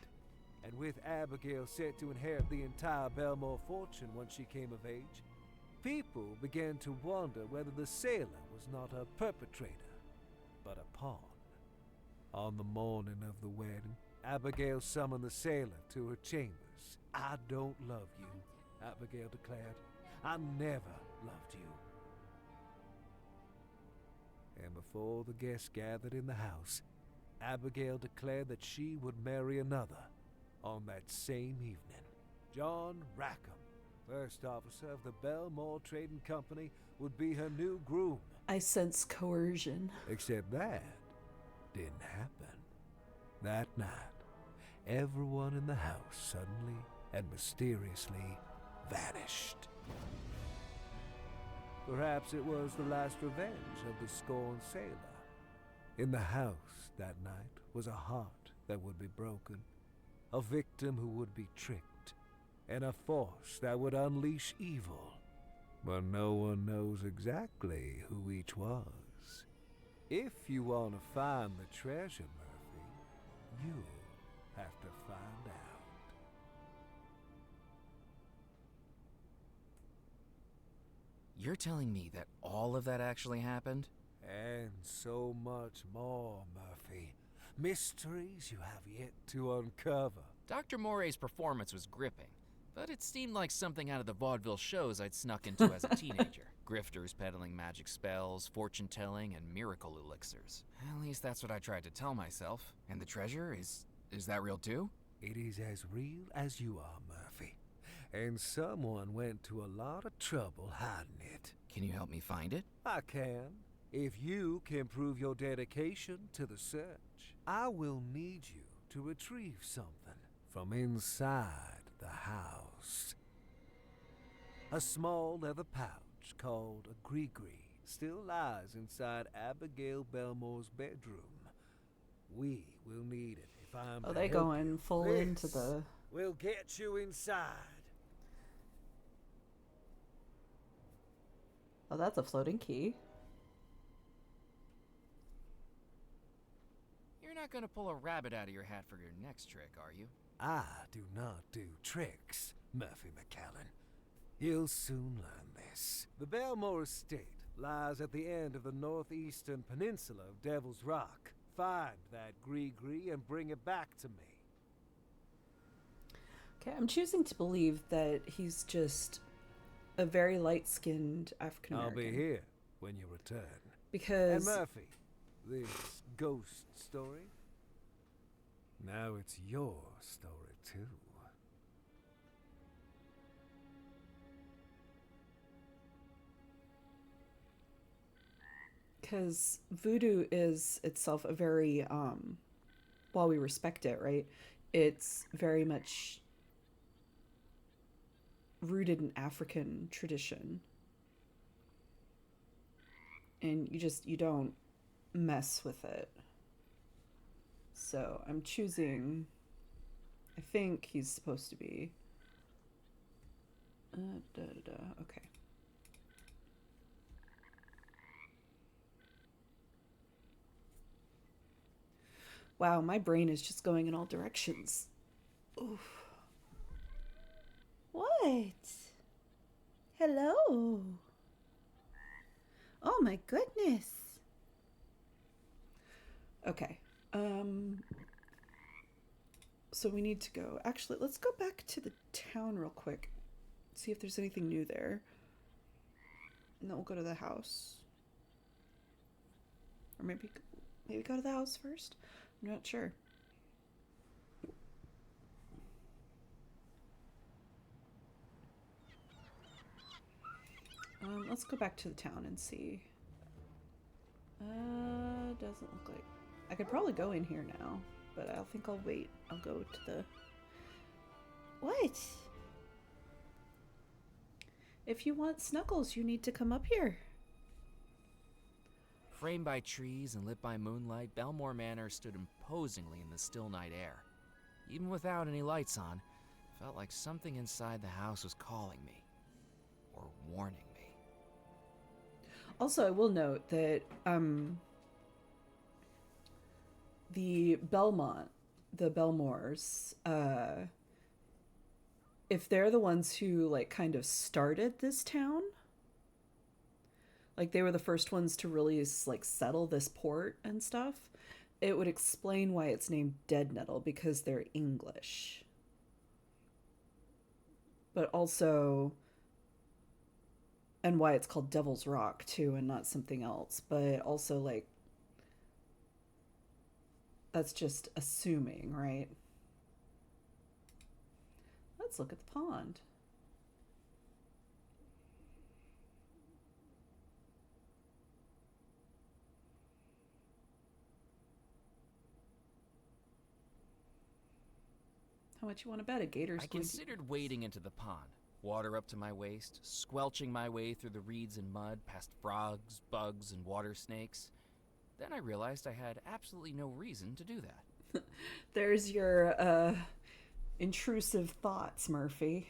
And with Abigail set to inherit the entire Belmore fortune once she came of age, people began to wonder whether the sailor was not a perpetrator, but a pawn. On the morning of the wedding, Abigail summoned the sailor to her chambers. "I don't love you," Abigail declared. "I never loved you." And before the guests gathered in the house, Abigail declared that she would marry another on that same evening. John Rackham, first officer of the Belmore Trading Company, would be her new groom. I sense coercion. Except that didn't happen. That night, everyone in the house suddenly and mysteriously vanished. Perhaps it was the last revenge of the scorned sailor. In the house that night was a heart that would be broken, a victim who would be tricked, and a force that would unleash evil. But no one knows exactly who each was. If you want to find the treasure, Murphy, you'll have to find out. You're telling me that all of that actually happened? And so much more, Murphy. Mysteries you have yet to uncover. Dr. Morey's performance was gripping, but it seemed like something out of the vaudeville shows I'd snuck into as a teenager. Grifters peddling magic spells, fortune-telling, and miracle elixirs. At least that's what I tried to tell myself. And the treasure, is that real too? It is as real as you are, Murphy. And someone went to a lot of trouble hiding it. Can you help me find it? I can. If you can prove your dedication to the search, I will need you to retrieve something from inside the house. A small leather pouch called a gree-gree still lies inside Abigail Belmore's bedroom. We will need it if I'm Oh, to they help going you. full into the... We'll get you inside. Oh, that's a floating key. You're not gonna pull a rabbit out of your hat for your next trick, are you? I do not do tricks, Murphy McCallan. You'll soon learn this. The Belmore estate lies at the end of the northeastern peninsula of Devil's Rock. Find that gree-gree and bring it back to me. Okay, I'm choosing to believe that he's just a very light-skinned African I'll American. be here when you return. And Because Murphy, this ghost story, now it's your story too. because voodoo is itself a very while we respect it, right, it's very much rooted in African tradition, and you don't mess with it. So I'm choosing, I think he's supposed to be Okay. Wow, my brain is just going in all directions. Oof. What? Hello. Oh my goodness. Okay. So we need to go. Actually, let's go back to the town real quick. See if there's anything new there. And then we'll go to the house. Or maybe go to the house first? I'm not sure. Let's go back to the town and see. Doesn't look like... I could probably go in here now, but I think I'll wait. I'll go to the... What? If you want snuggles, you need to come up here. Framed by trees and lit by moonlight, Belmore Manor stood imposingly in the still night air. Even without any lights on, it felt like something inside the house was calling me. Or warning me. Also, I will note that the Belmores, if they're the ones who like kind of started this town, like they were the first ones to really like settle this port and stuff, it would explain why it's named Dead Nettle, because they're English. But also, and why it's called Devil's Rock too and not something else, but also like that's just assuming, right? Let's look at the pond. How much you want to bet a gator's I going considered wading into the pond, water up to my waist, squelching my way through the reeds and mud, past frogs, bugs, and water snakes. Then I realized I had absolutely no reason to do that. There's your intrusive thoughts, Murphy.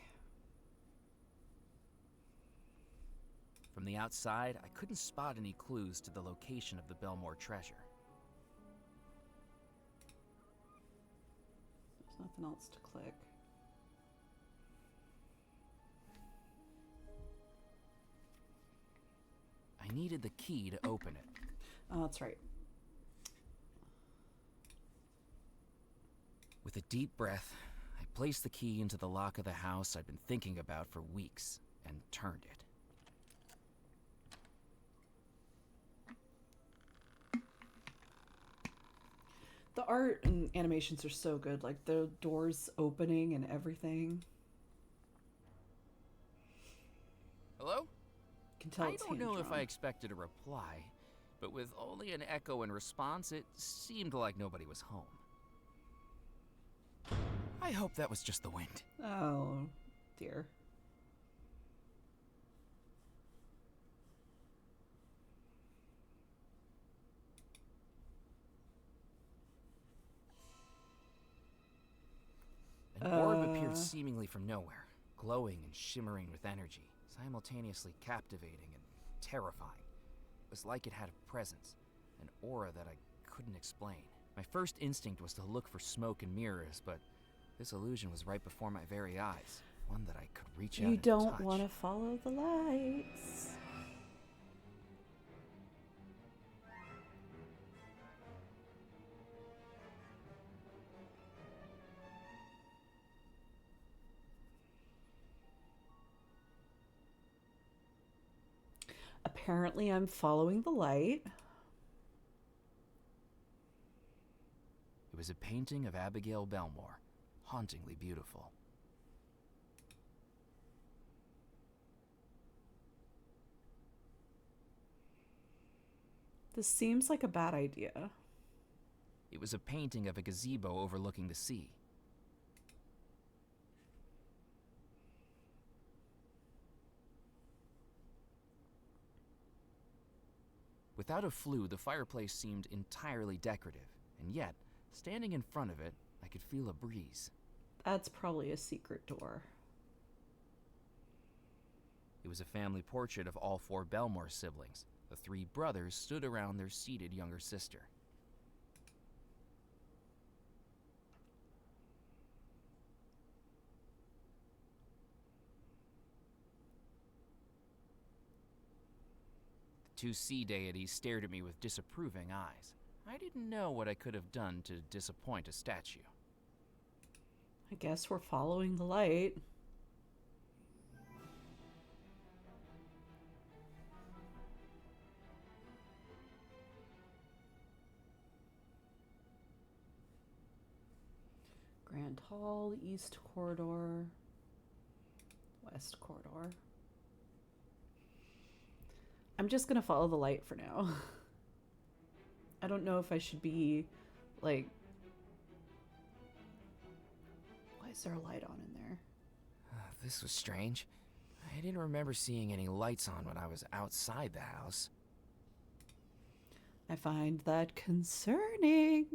From the outside, I couldn't spot any clues to the location of the Belmore treasure. There's nothing else to click. I needed the key to open it. Oh, that's right. With a deep breath, I placed the key into the lock of the house I'd been thinking about for weeks and turned it. The art and animations are so good, like the doors opening and everything. Hello? You can tell I it's don't know if hand-drawn. I expected a reply, but with only an echo in response, it seemed like nobody was home. I hope that was just the wind. Oh, dear. An orb appeared seemingly from nowhere, glowing and shimmering with energy, simultaneously captivating and terrifying. It was like it had a presence, an aura that I couldn't explain. My first instinct was to look for smoke and mirrors, but this illusion was right before my very eyes, one that I could reach out You and don't touch. want to follow the lights. Apparently, I'm following the light. It was a painting of Abigail Belmore, hauntingly beautiful. This seems like a bad idea. It was a painting of a gazebo overlooking the sea. Without a flue, the fireplace seemed entirely decorative, and yet, standing in front of it, I could feel a breeze. That's probably a secret door. It was a family portrait of all 4 Belmore siblings. The 3 brothers stood around their seated younger sister. The 2 sea deities stared at me with disapproving eyes. I didn't know what I could have done to disappoint a statue. I guess we're following the light. Grand Hall, East Corridor, West Corridor. I'm just gonna follow the light for now. I don't know if I should be, like... Why is there a light on in there? This was strange. I didn't remember seeing any lights on when I was outside the house. I find that concerning.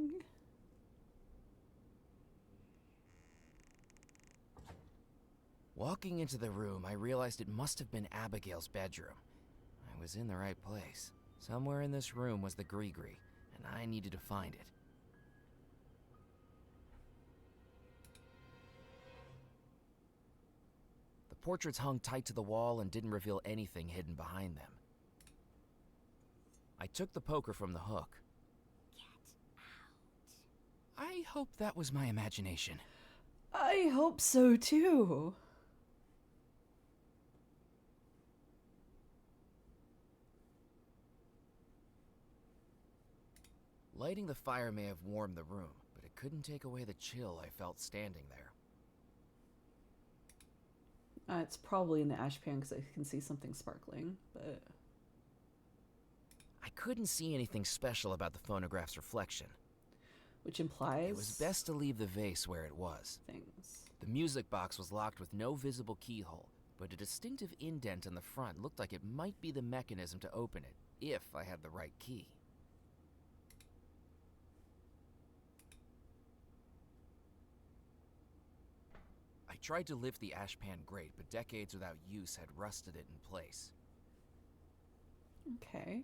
Walking into the room, I realized it must have been Abigail's bedroom. I was in the right place. Somewhere in this room was the Gree-Gree, and I needed to find it. The portraits hung tight to the wall and didn't reveal anything hidden behind them. I took the poker from the hook. Get out. I hope that was my imagination. I hope so too. Lighting the fire may have warmed the room, but it couldn't take away the chill I felt standing there. It's probably in the ash pan because I can see something sparkling, but... I couldn't see anything special about the phonograph's reflection. Which implies... It was best to leave the vase where it was. Things. The music box was locked with no visible keyhole, but a distinctive indent on the front looked like it might be the mechanism to open it, if I had the right key. I tried to lift the ashpan grate, but decades without use had rusted it in place. Okay.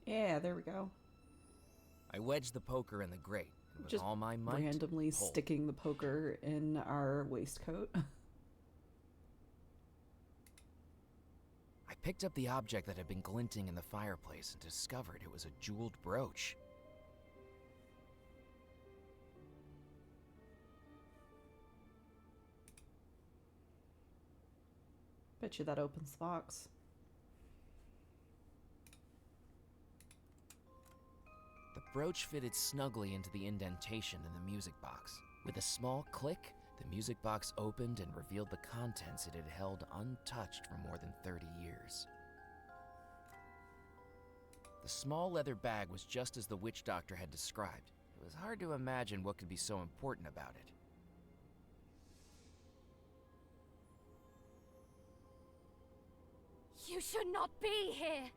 Yeah, there we go. I wedged the poker in the grate, and with Just all my might, randomly pulled. sticking the poker in our waistcoat. I picked up the object that had been glinting in the fireplace and discovered it was a jeweled brooch. Bet you that opens the box. The brooch fitted snugly into the indentation in the music box. With a small click, the music box opened and revealed the contents it had held untouched for more than 30 years. The small leather bag was just as the witch doctor had described. It was hard to imagine what could be so important about it. You should not be here.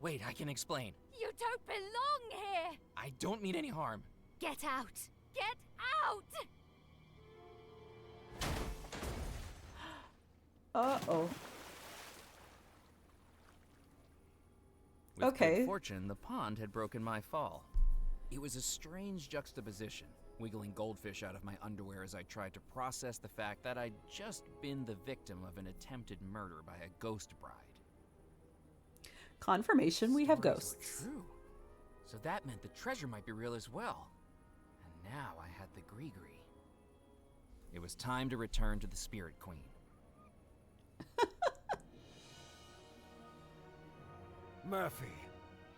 Wait, I can explain. You don't belong here. I don't mean any harm. Get out. Get out. Uh-oh. With Okay. good fortune, the pond had broken my fall. It was a strange juxtaposition, wiggling goldfish out of my underwear as I tried to process the fact that I'd just been the victim of an attempted murder by a ghost bride. Confirmation, we have Stories ghosts. were true. So that meant the treasure might be real as well. And now I had the Gree-Gree. It was time to return to the Spirit Queen. Murphy,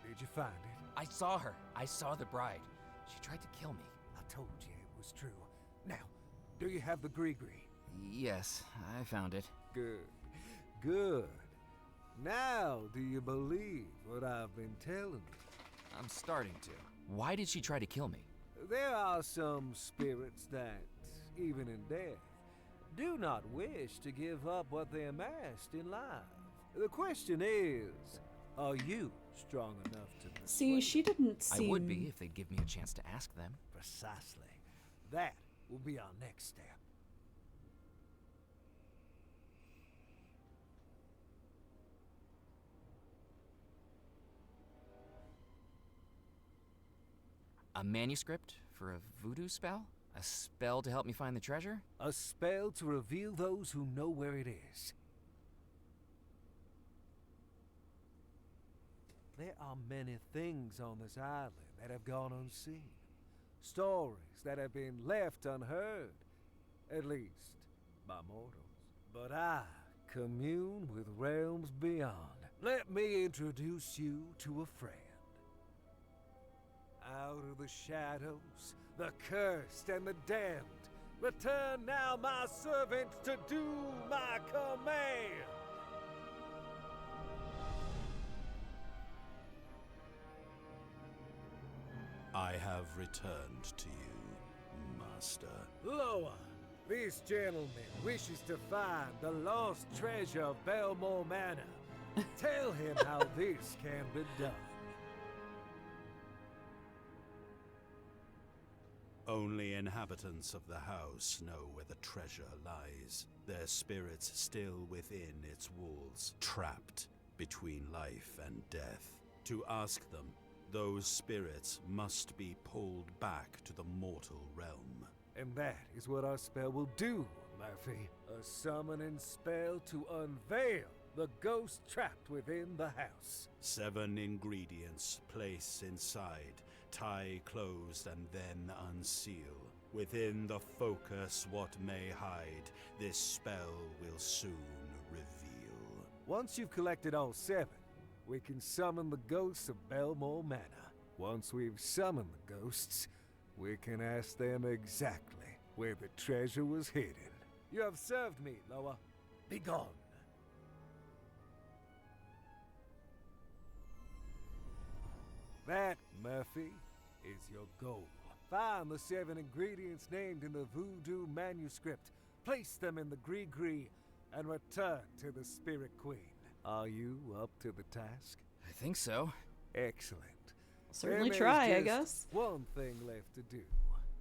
did you find it? I saw her. I saw the bride. She tried to kill me. I told you it was true. Now, do you have the Gree-Gree? Yes, I found it. Good. Good. Now, do you believe what I've been telling you? I'm starting to. Why did she try to kill me? There are some spirits that, even in death, do not wish to give up what they amassed in life. The question is, are you strong enough to persuade? See, she didn't seem... I would be if they'd give me a chance to ask them. Precisely. That will be our next step. A manuscript for a voodoo spell? A spell to help me find the treasure? A spell to reveal those who know where it is. There are many things on this island that have gone unseen. Stories that have been left unheard, at least by mortals. But I commune with realms beyond. Let me introduce you to a friend. Out of the shadows, the cursed and the damned, return now, my servants, to do my command! I have returned to you, Master. Loa, this gentleman wishes to find the lost treasure of Belmore Manor. Tell him how this can be done. Only inhabitants of the house know where the treasure lies. Their spirits still within its walls, trapped between life and death. To ask them, those spirits must be pulled back to the mortal realm. And that is what our spell will do, Murphy. A summoning spell to unveil the ghost trapped within the house. 7 ingredients place inside, tie closed and then unseal. Within the focus what may hide, this spell will soon reveal. Once you've collected all 7, we can summon the ghosts of Belmore Manor. Once we've summoned the ghosts, we can ask them exactly where the treasure was hidden. You have served me, Loa. Be gone. That, Murphy, is your goal. Find the 7 ingredients named in the voodoo manuscript, place them in the Gree-Gree, and return to the Spirit Queen. Are you up to the task? I think so. Excellent. Certainly Then try, I there's guess. just one thing left to do.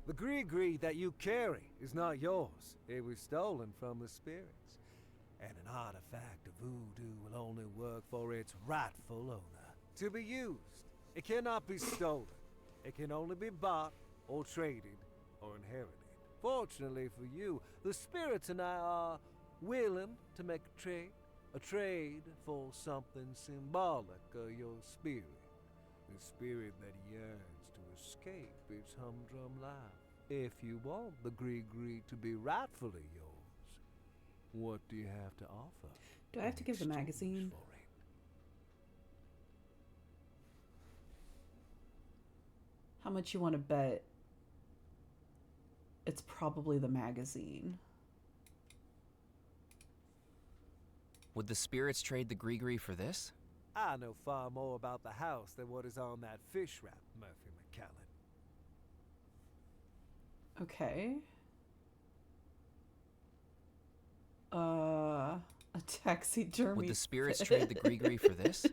The Gree-Gree that you carry is not yours. It was stolen from the spirits. And an artifact of voodoo will only work for its rightful owner. To be used, it cannot be stolen. It can only be bought, or traded, or inherited. Fortunately for you, the spirits and I are willing to make a trade for something symbolic of your spirit. The spirit that yearns to escape its humdrum life. If you want the Gree-Gree to be rightfully yours, what do you have to offer? Do I have to give the in magazine? exchange for it? How much you want to bet? It's probably the magazine. Would the spirits trade the Gree-Gree for this? I know far more about the house than what is on that fish wrap, Murphy McCallan. Okay. A taxidermy. Would the spirits fish. trade the Gree-Gree for this?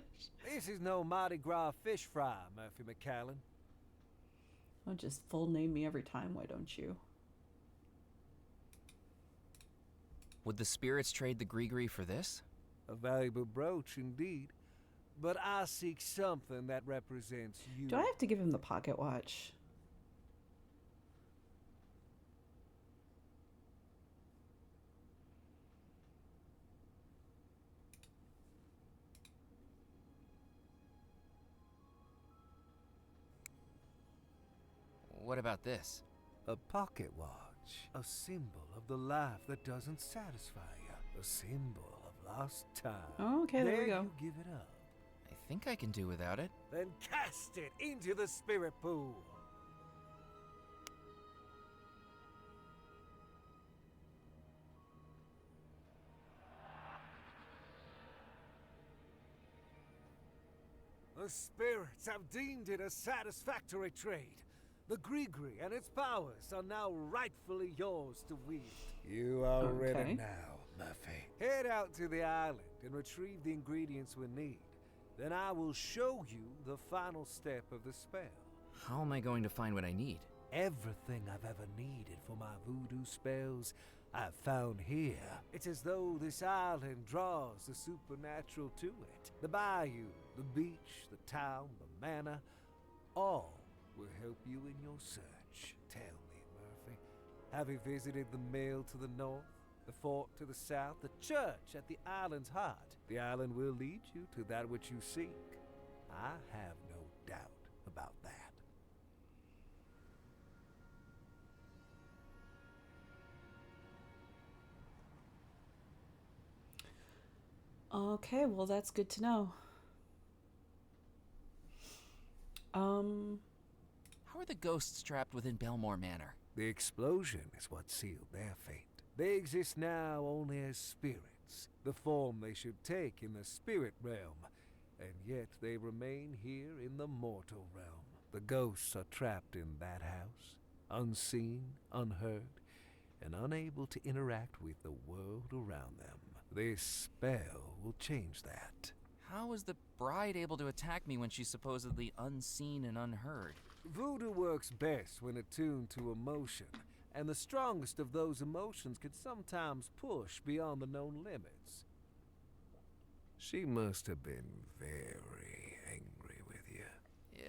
This is no Mardi Gras fish fry, Murphy McCallan. Oh, just full name me every time, why don't you? Would the spirits trade the Gree-Gree for this? A valuable brooch indeed. But I seek something that represents you. Do I have to give him the pocket watch? What about this? A pocket watch. A symbol of the life that doesn't satisfy you. A symbol of lost time. Oh, okay, there we go. You give it up. I think I can do without it. Then cast it into the spirit pool. The spirits have deemed it a satisfactory trade. The Gree-Gree and its powers are now rightfully yours to wield. You are ready Okay. now, Murphy. Head out to the island and retrieve the ingredients we need. Then I will show you the final step of the spell. How am I going to find what I need? Everything I've ever needed for my voodoo spells, I've found here. It's as though this island draws the supernatural to it. The bayou, the beach, the town, the manor, all will help you in your search. Tell me, Murphy, have you visited the mill to the north, the fort to the south, the church at the island's heart? The island will lead you to that which you seek. I have no doubt about that. Okay, well, that's good to know. How are the ghosts trapped within Belmore Manor? The explosion is what sealed their fate. They exist now only as spirits, the form they should take in the spirit realm, and yet they remain here in the mortal realm. The ghosts are trapped in that house, unseen, unheard, and unable to interact with the world around them. This spell will change that. How is the bride able to attack me when she's supposedly unseen and unheard? Voodoo works best when attuned to emotion, and the strongest of those emotions can sometimes push beyond the known limits. She must have been very angry with you.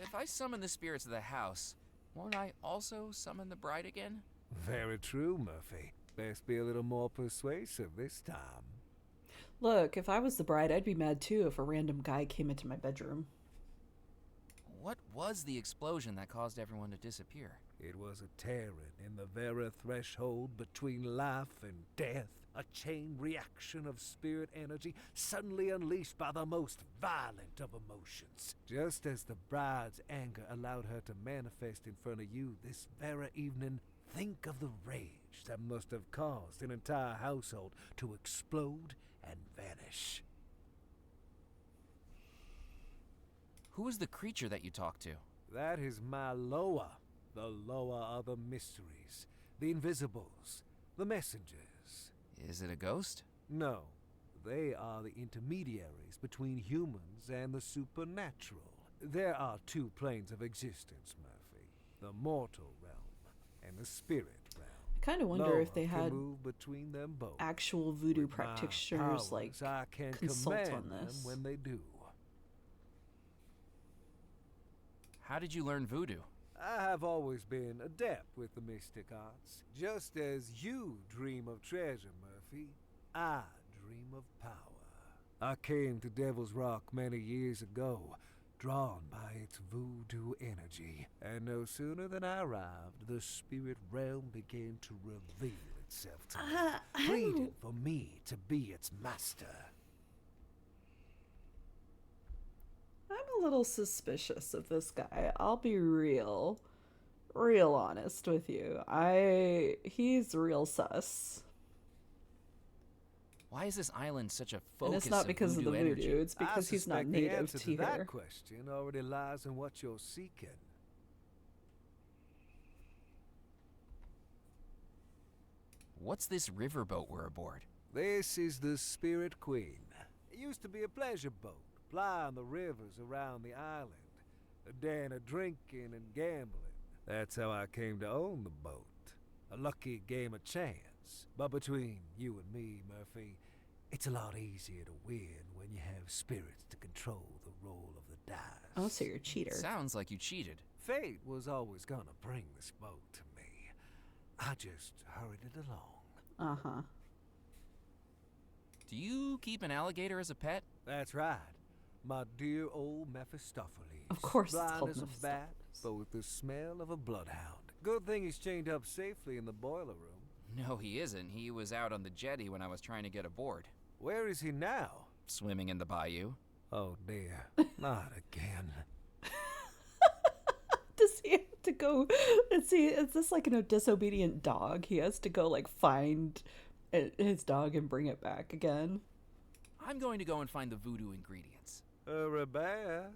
If I summon the spirits of the house, won't I also summon the bride again? Very true, Murphy. Best be a little more persuasive this time. Look, if I was the bride, I'd be mad too if a random guy came into my bedroom. What was the explosion that caused everyone to disappear? It was a tearing in the very threshold between life and death, a chain reaction of spirit energy suddenly unleashed by the most violent of emotions. Just as the bride's anger allowed her to manifest in front of you this very evening, think of the rage that must have caused an entire household to explode and vanish. Who is the creature that you talked to? That is my Loa, the Loa of the mysteries, the invisibles, the messengers. Is it a ghost? No, they are the intermediaries between humans and the supernatural. There are two planes of existence, Murphy, the mortal realm and the spirit realm. I kind of wonder Loa if they can had move between them both. actual voodoo With my practitioners like powers, I can consult command on them this. when they do. How did you learn voodoo? I have always been adept with the mystic arts. Just as you dream of treasure, Murphy, I dream of power. I came to Devil's Rock many years ago, drawn by its voodoo energy. And no sooner than I arrived, the spirit realm began to reveal itself to me, pleading for me to be its master. I'm a little suspicious of this guy. I'll be real honest with you. He's real sus. Why is this island such a focus And it's not because of the voodoo voodoo, energy? it's because he's not I suspect the native answer to to that here. question already lies in what you're seeking. What's this riverboat we're aboard? This is the Spirit Queen. It used to be a pleasure boat, plying the rivers around the island, a den of drinking and gambling. That's how I came to own the boat. A lucky game of chance. But between you and me, Murphy, it's a lot easier to win when you have spirits to control the roll of the dice. Oh, so you're a cheater. Sounds like you cheated. Fate was always gonna bring this boat to me. I just hurried it along. Uh-huh. Do you keep an alligator as a pet? That's right. My dear old Mephistopheles. Of course it's blind called as a bat, but with the smell of a bloodhound. Good thing he's chained up safely in the boiler room. No, he isn't. He was out on the jetty when I was trying to get aboard. Where is he now? Swimming in the bayou. Oh dear, not again. Does he have to go? Is this like a disobedient dog? He has to go like find his dog and bring it back again. I'm going to go and find the voodoo ingredients. Hurry back.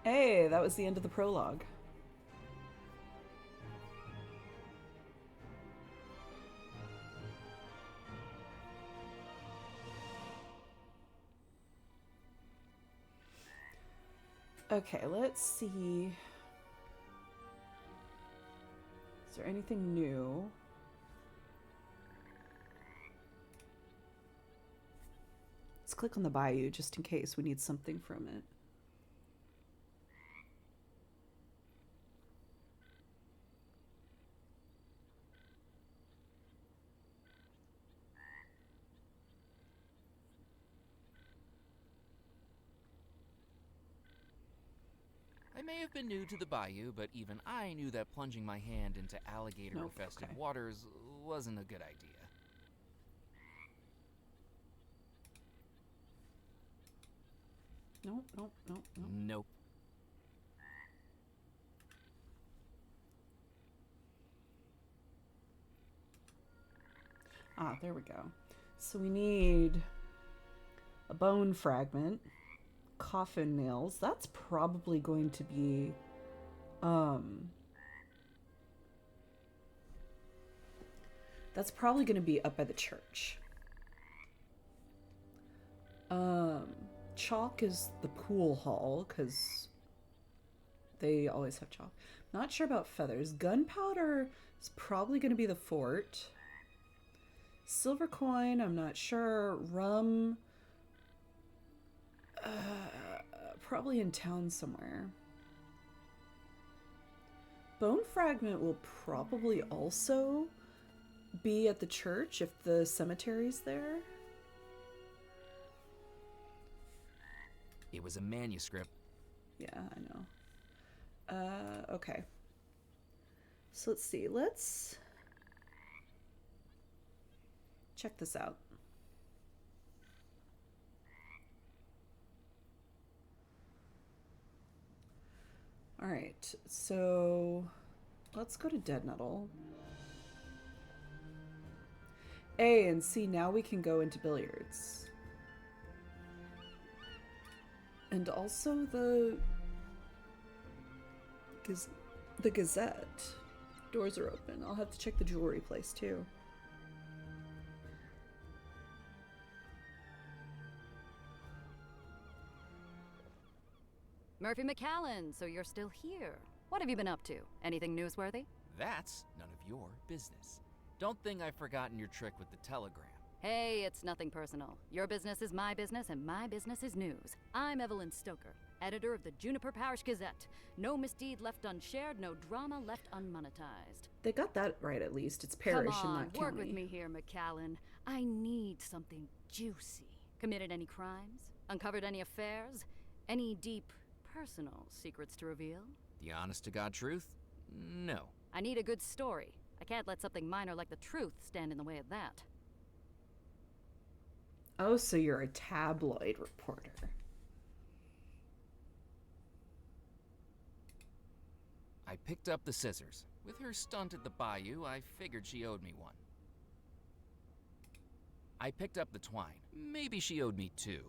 Hey, that was the end of the prologue. Okay, let's see. Is there anything new? Let's click on the bayou just in case we need something from it. I may have been new to the bayou, but even I knew that plunging my hand into alligator-infested okay. waters wasn't a good idea. Nope, nope, nope, nope. Nope. Ah, there we go. So we need a bone fragment, coffin nails. That's probably going to be that's probably going to be up by the church. Chalk is the pool hall because they always have chalk. Not sure about feathers. Gunpowder is probably going to be the fort. Silver coin, I'm not sure. Rum, probably in town somewhere. Bone fragment will probably also be at the church if the cemetery's there. It was a manuscript. Yeah, I know. Okay. So let's see. Let's check this out. All right. So let's go to Dead Nettle. And see, now we can go into billiards. And also the Gazette. Doors are open. I'll have to check the jewelry place too. Murphy McCallan, so you're still here. What have you been up to? Anything newsworthy? That's none of your business. Don't think I've forgotten your trick with the telegram. Hey, it's nothing personal. Your business is my business, and my business is news. I'm Evelyn Stoker, editor of the Juniper Parish Gazette. No misdeed left unshared, no drama left unmonetized. They got that right at least. It's parish Come on, and not county. work with me here, McCallan. I need something juicy. Committed any crimes? Uncovered any affairs? Any deep, personal secrets to reveal? The honest-to-God truth? No. I need a good story. I can't let something minor like the truth stand in the way of that. Oh, so you're a tabloid reporter. I picked up the scissors. With her stunt at the bayou, I figured she owed me one. I picked up the twine. Maybe she owed me two.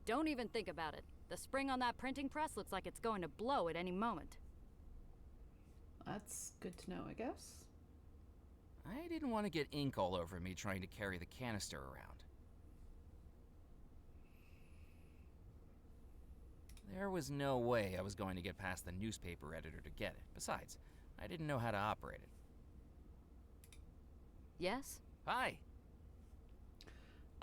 Don't even think about it. The spring on that printing press looks like it's going to blow at any moment. That's good to know, I guess. I didn't want to get ink all over me trying to carry the canister around. There was no way I was going to get past the newspaper editor to get it. Besides, I didn't know how to operate it. Yes? Hi.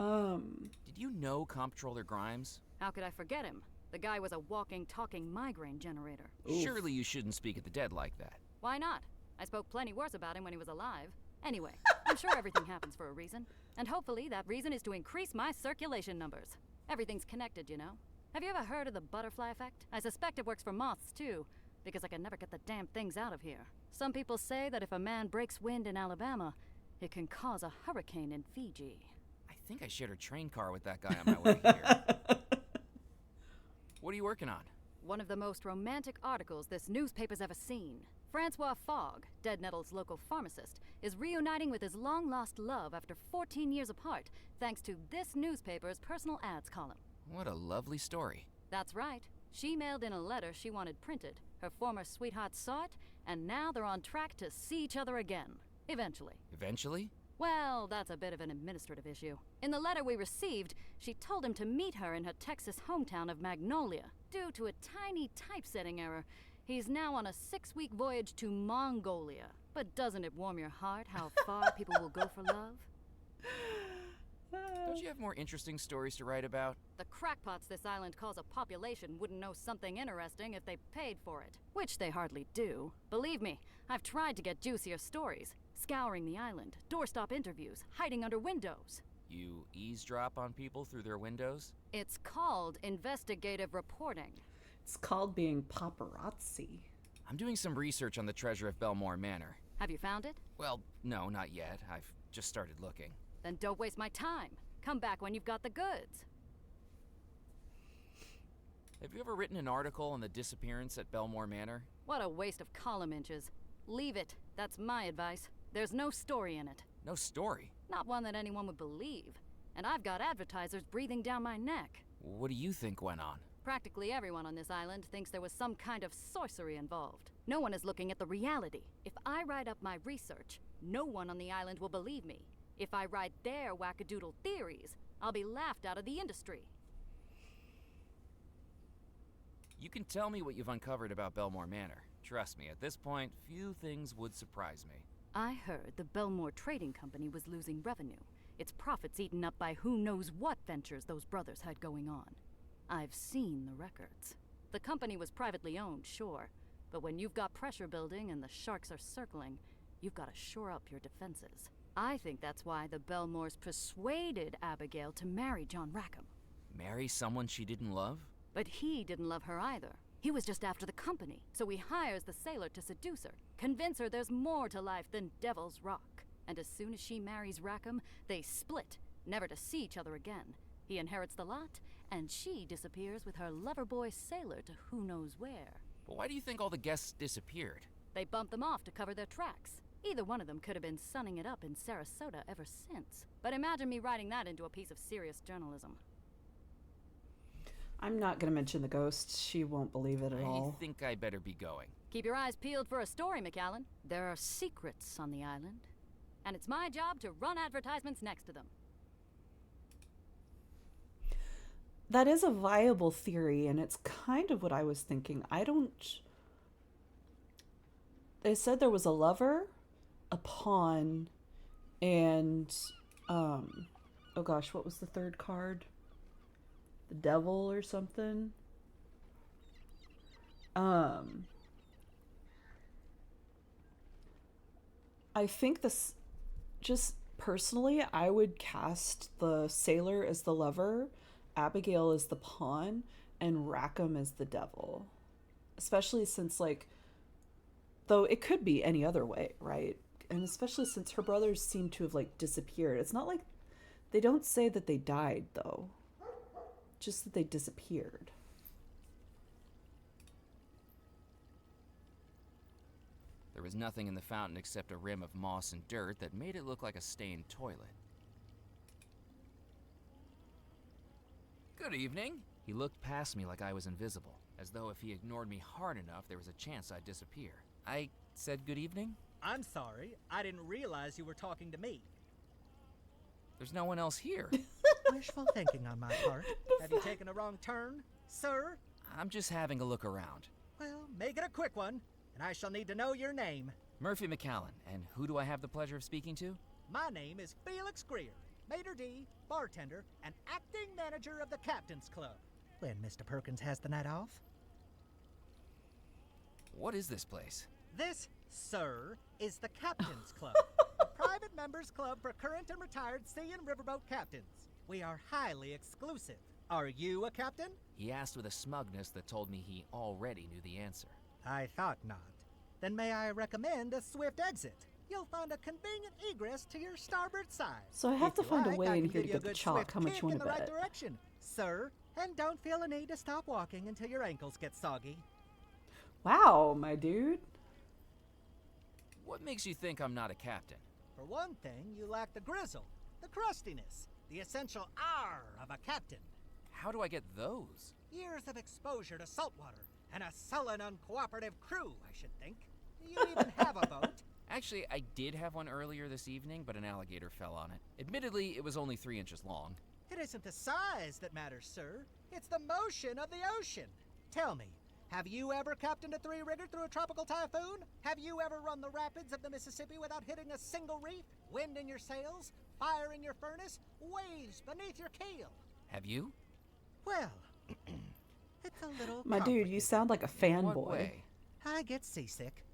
Did you know Comptroller Grimes? How could I forget him? The guy was a walking, talking migraine generator. Oof. Surely you shouldn't speak at the dead like that. Why not? I spoke plenty worse about him when he was alive. Anyway, I'm sure everything happens for a reason. And hopefully that reason is to increase my circulation numbers. Everything's connected, you know? Have you ever heard of the butterfly effect? I suspect it works for moths, too, because I can never get the damn things out of here. Some people say that if a man breaks wind in Alabama, it can cause a hurricane in Fiji. I think I shared a train car with that guy on my way here. What are you working on? One of the most romantic articles this newspaper's ever seen. Francois Fogg, Dead Nettle's local pharmacist, is reuniting with his long-lost love after 14 years apart, thanks to this newspaper's personal ads column. What a lovely story. That's right. She mailed in a letter she wanted printed. Her former sweetheart saw it, and now they're on track to see each other again. Eventually. Eventually? Well, that's a bit of an administrative issue. In the letter we received, she told him to meet her in her Texas hometown of Magnolia. Due to a tiny typesetting error, he's now on a 6-week voyage to Mongolia. But doesn't it warm your heart how far people will go for love? Don't you have more interesting stories to write about? The crackpots this island calls a population wouldn't know something interesting if they paid for it. Which they hardly do. Believe me, I've tried to get juicier stories. Scouring the island, doorstop interviews, hiding under windows. You eavesdrop on people through their windows? It's called investigative reporting. It's called being paparazzi. I'm doing some research on the treasure of Belmore Manor. Have you found it? Well, no, not yet. I've just started looking. Then don't waste my time. Come back when you've got the goods. Have you ever written an article on the disappearance at Belmore Manor? What a waste of column inches. Leave it. That's my advice. There's no story in it. No story? Not one that anyone would believe. And I've got advertisers breathing down my neck. What do you think went on? Practically everyone on this island thinks there was some kind of sorcery involved. No one is looking at the reality. If I write up my research, no one on the island will believe me. If I write their wackadoodle theories, I'll be laughed out of the industry. You can tell me what you've uncovered about Belmore Manor. Trust me, at this point, few things would surprise me. I heard the Belmore Trading Company was losing revenue. Its profits eaten up by who knows what ventures those brothers had going on. I've seen the records. The company was privately owned, sure, but when you've got pressure building and the sharks are circling, you've got to shore up your defenses. I think that's why the Belmores persuaded Abigail to marry John Rackham. Marry someone she didn't love? But he didn't love her either. He was just after the company, so he hires the sailor to seduce her, convince her there's more to life than Devil's Rock. And as soon as she marries Rackham, they split, never to see each other again. He inherits the lot, and she disappears with her lover boy sailor to who knows where. But why do you think all the guests disappeared? They bumped them off to cover their tracks. Either one of them could have been sunning it up in Sarasota ever since. But imagine me writing that into a piece of serious journalism. I'm not going to mention the ghost. She won't believe it at all. I think I better be going. Keep your eyes peeled for a story, McAllen. There are secrets on the island, and it's my job to run advertisements next to them. That is a viable theory, and it's kind of what I was thinking. They said there was a lover, a pawn, and, oh gosh, what was the third card? The devil or something? I think this, just personally, I would cast the sailor as the lover, Abigail as the pawn, and Rackham as the devil. Especially since, like, though it could be any other way, right? And especially since her brothers seem to have, like, disappeared. It's not like, they don't say that they died, though. Just that they disappeared. There was nothing in the fountain except a rim of moss and dirt that made it look like a stained toilet. Good evening. He looked past me like I was invisible, as though if he ignored me hard enough, there was a chance I'd disappear. I said good evening? I'm sorry. I didn't realize you were talking to me. There's no one else here. Wishful thinking on my part. Have you taken a wrong turn, sir? I'm just having a look around. Well, make it a quick one, and I shall need to know your name. Murphy McAllen, and who do I have the pleasure of speaking to? My name is Felix Greer, maitre d', bartender, and acting manager of the Captain's Club. When Mr. Perkins has the night off. What is this place? This, sir, is the Captain's Club, a private members club for current and retired sea and riverboat captains. We are highly exclusive. Are you a captain? He asked with a smugness that told me he already knew the answer. I thought not. Then may I recommend a swift exit? You'll find a convenient egress to your starboard side. So I have to If you find a like, way I in can here to give you a get the good chalk. swift How much kick you want in to the right bet? direction, sir. And don't feel a need to stop walking until your ankles get soggy. Wow, my dude. What makes you think I'm not a captain? For one thing, you lack the grizzle, the crustiness, the essential R of a captain. How do I get those? Years of exposure to saltwater and a sullen, uncooperative crew, I should think. Do you even have a boat? Actually, I did have one earlier this evening, but an alligator fell on it. Admittedly, it was only 3 inches long. It isn't the size that matters, sir. It's the motion of the ocean. Tell me, Have you ever captained a three-rigger through a tropical typhoon? Have you ever run the rapids of the Mississippi without hitting a single reef? Wind in your sails? Fire in your furnace? Waves beneath your keel? Have you? Well, it's a little My dude, you complicated. sound like a In what fanboy. way? I get seasick.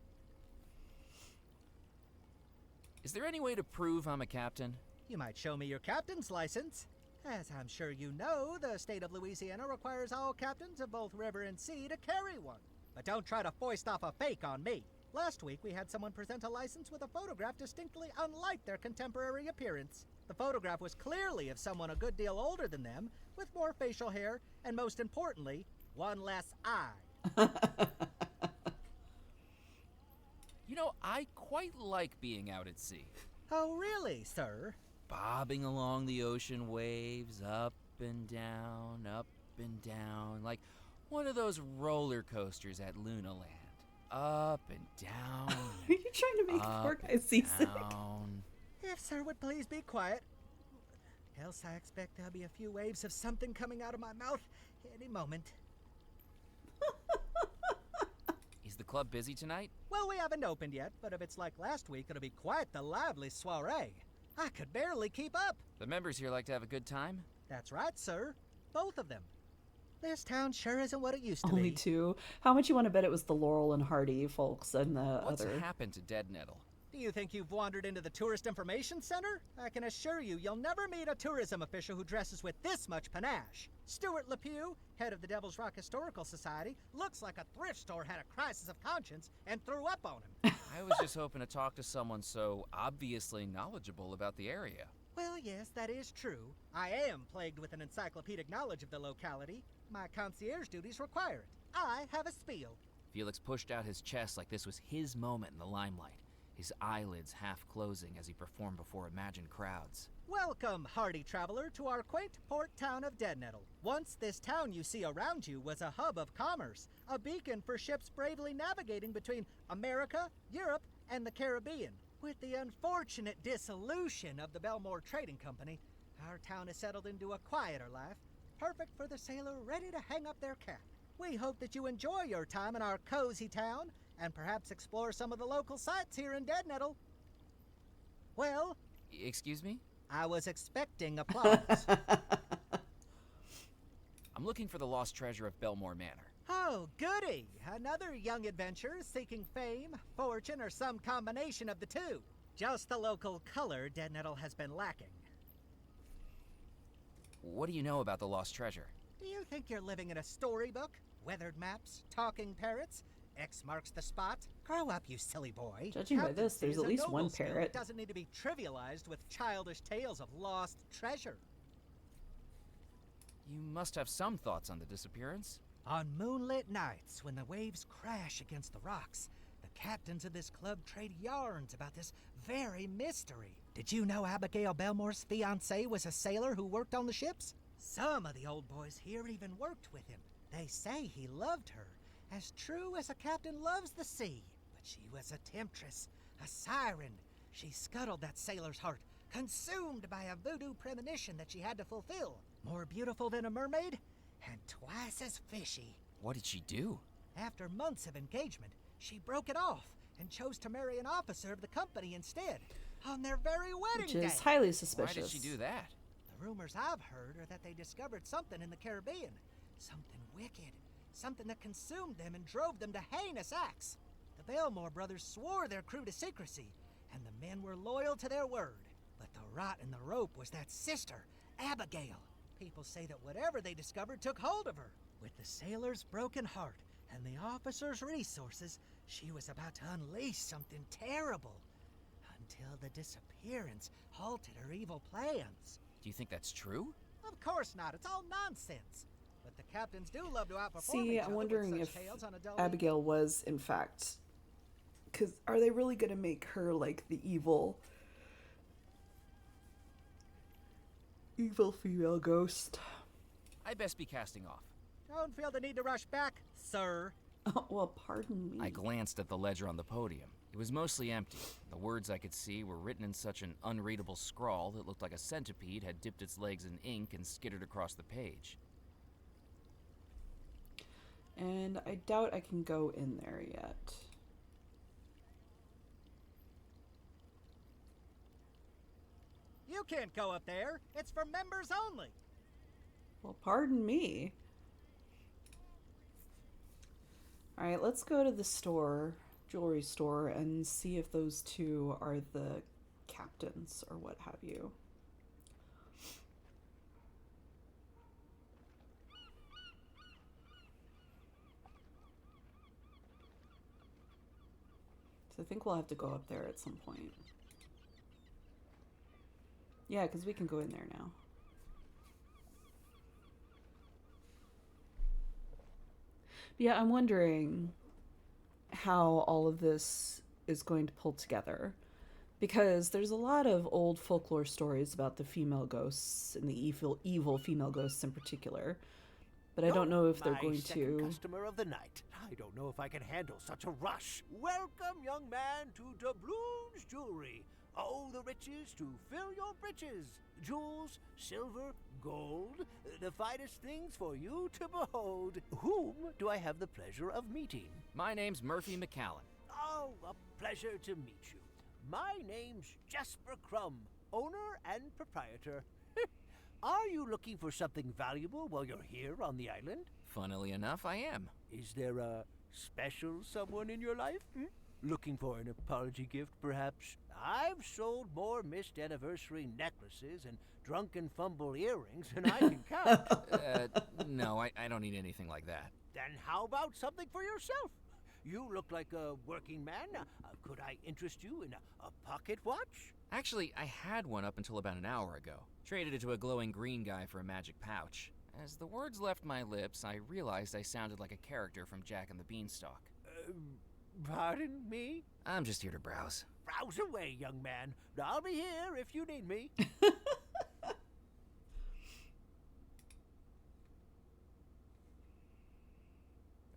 Is there any way to prove I'm a captain? You might show me your captain's license. As I'm sure you know, the state of Louisiana requires all captains of both river and sea to carry one. But don't try to foist off a fake on me. Last week, we had someone present a license with a photograph distinctly unlike their contemporary appearance. The photograph was clearly of someone a good deal older than them, with more facial hair, and most importantly, one less eye. You know, I quite like being out at sea. Oh, really, sir? Bobbing along the ocean waves, up and down, like one of those roller coasters at Luna Land. Up and down. Are you trying to make poor guy seasick? Down. If sir would please be quiet. Else I expect there'll be a few waves of something coming out of my mouth any moment. Is the club busy tonight? Well, we haven't opened yet, but if it's like last week, it'll be quite the lively soiree. I could barely keep up. The members here like to have a good time? That's right, sir. Both of them. This town sure isn't what it used to Only be. two. How much you want to bet it was the Laurel and Hardy folks and the What's other? happened to Dead Nettle? Do you think you've wandered into the Tourist Information Center? I can assure you, you'll never meet a tourism official who dresses with this much panache. Stuart LePew, head of the Devil's Rock Historical Society, looks like a thrift store had a crisis of conscience and threw up on him. I was just hoping to talk to someone so obviously knowledgeable about the area. Well, yes, that is true. I am plagued with an encyclopedic knowledge of the locality. My concierge duties require it. I have a spiel. Felix pushed out his chest like this was his moment in the limelight, his eyelids half closing as he performed before imagined crowds. Welcome, hardy traveler, to our quaint port town of Dead Nettle. Once this town you see around you was a hub of commerce, a beacon for ships bravely navigating between America, Europe, and the Caribbean. With the unfortunate dissolution of the Belmore Trading Company, our town has settled into a quieter life, perfect for the sailor ready to hang up their cap. We hope that you enjoy your time in our cozy town, and perhaps explore some of the local sites here in Dead Nettle. Well, Excuse me? I was expecting applause. I'm looking for the lost treasure of Belmore Manor. Oh, goody! Another young adventurer seeking fame, fortune, or some combination of the two. Just the local color Dead Nettle has been lacking. What do you know about the lost treasure? Do you think you're living in a storybook? Weathered maps, talking parrots? X marks the spot? Grow up, you silly boy. Judging by this, Captaincy there's is at a least noble one skill that parrot. doesn't need to be trivialized with childish tales of lost treasure. You must have some thoughts on the disappearance. On moonlit nights, when the waves crash against the rocks, the captains of this club trade yarns about this very mystery. Did you know Abigail Belmore's fiancé was a sailor who worked on the ships? Some of the old boys here even worked with him. They say he loved her, as true as a captain loves the sea. But she was a temptress, a siren. She scuttled that sailor's heart, consumed by a voodoo premonition that she had to fulfill. More beautiful than a mermaid, and twice as fishy. What did she do? After months of engagement, she broke it off and chose to marry an officer of the company instead, on their very wedding Which day. is highly Why suspicious. did she do that? The rumors I've heard are that they discovered something in the Caribbean. Something wicked. Something that consumed them and drove them to heinous acts. The Belmore brothers swore their crew to secrecy, and the men were loyal to their word. But the rot in the rope was that sister, Abigail. People say that whatever they discovered took hold of her. With the sailor's broken heart and the officer's resources, she was about to unleash something terrible. Until the disappearance halted her evil plans. Do you think that's true? Of course not. It's all nonsense. But the captains do love to outperform See, each I'm other wondering with if such tales on a dull Abigail was, in fact, because are they really going to make her like the evil female ghost? I best be casting off. Don't feel the need to rush back, sir. Oh, well, pardon me. I glanced at the ledger on the podium. It was mostly empty. The words I could see were written in such an unreadable scrawl that looked like a centipede had dipped its legs in ink and skittered across the page. And I doubt I can go in there yet. You can't go up there. It's for members only. Well, pardon me. Alright, let's go to the store, jewelry store, and see if those two are the captains or what have you. So I think we'll have to go up there at some point. Yeah, because we can go in there now. But yeah, I'm wondering how all of this is going to pull together. Because there's a lot of old folklore stories about the female ghosts and the evil female ghosts in particular. But I don't know if they're going second to... customer of the night. I don't know if I can handle such a rush. Welcome, young man, to Doubloon's Jewelry. Oh, the riches to fill your breeches. Jewels, silver, gold, the finest things for you to behold. Whom do I have the pleasure of meeting? My name's Murphy McCallan. Oh, a pleasure to meet you. My name's Jasper Crumb, owner and proprietor. Are you looking for something valuable while you're here on the island? Funnily enough, I am. Is there a special someone in your life? Looking for an apology gift, perhaps? I've sold more missed anniversary necklaces and drunken fumble earrings than I can count. No, I don't need anything like that. Then how about something for yourself? You look like a working man. Could I interest you in a pocket watch? Actually, I had one up until about an hour ago. Traded it to a glowing green guy for a magic pouch. As the words left my lips, I realized I sounded like a character from Jack and the Beanstalk. Pardon me? I'm just here to browse. Browse away, young man. I'll be here if you need me. There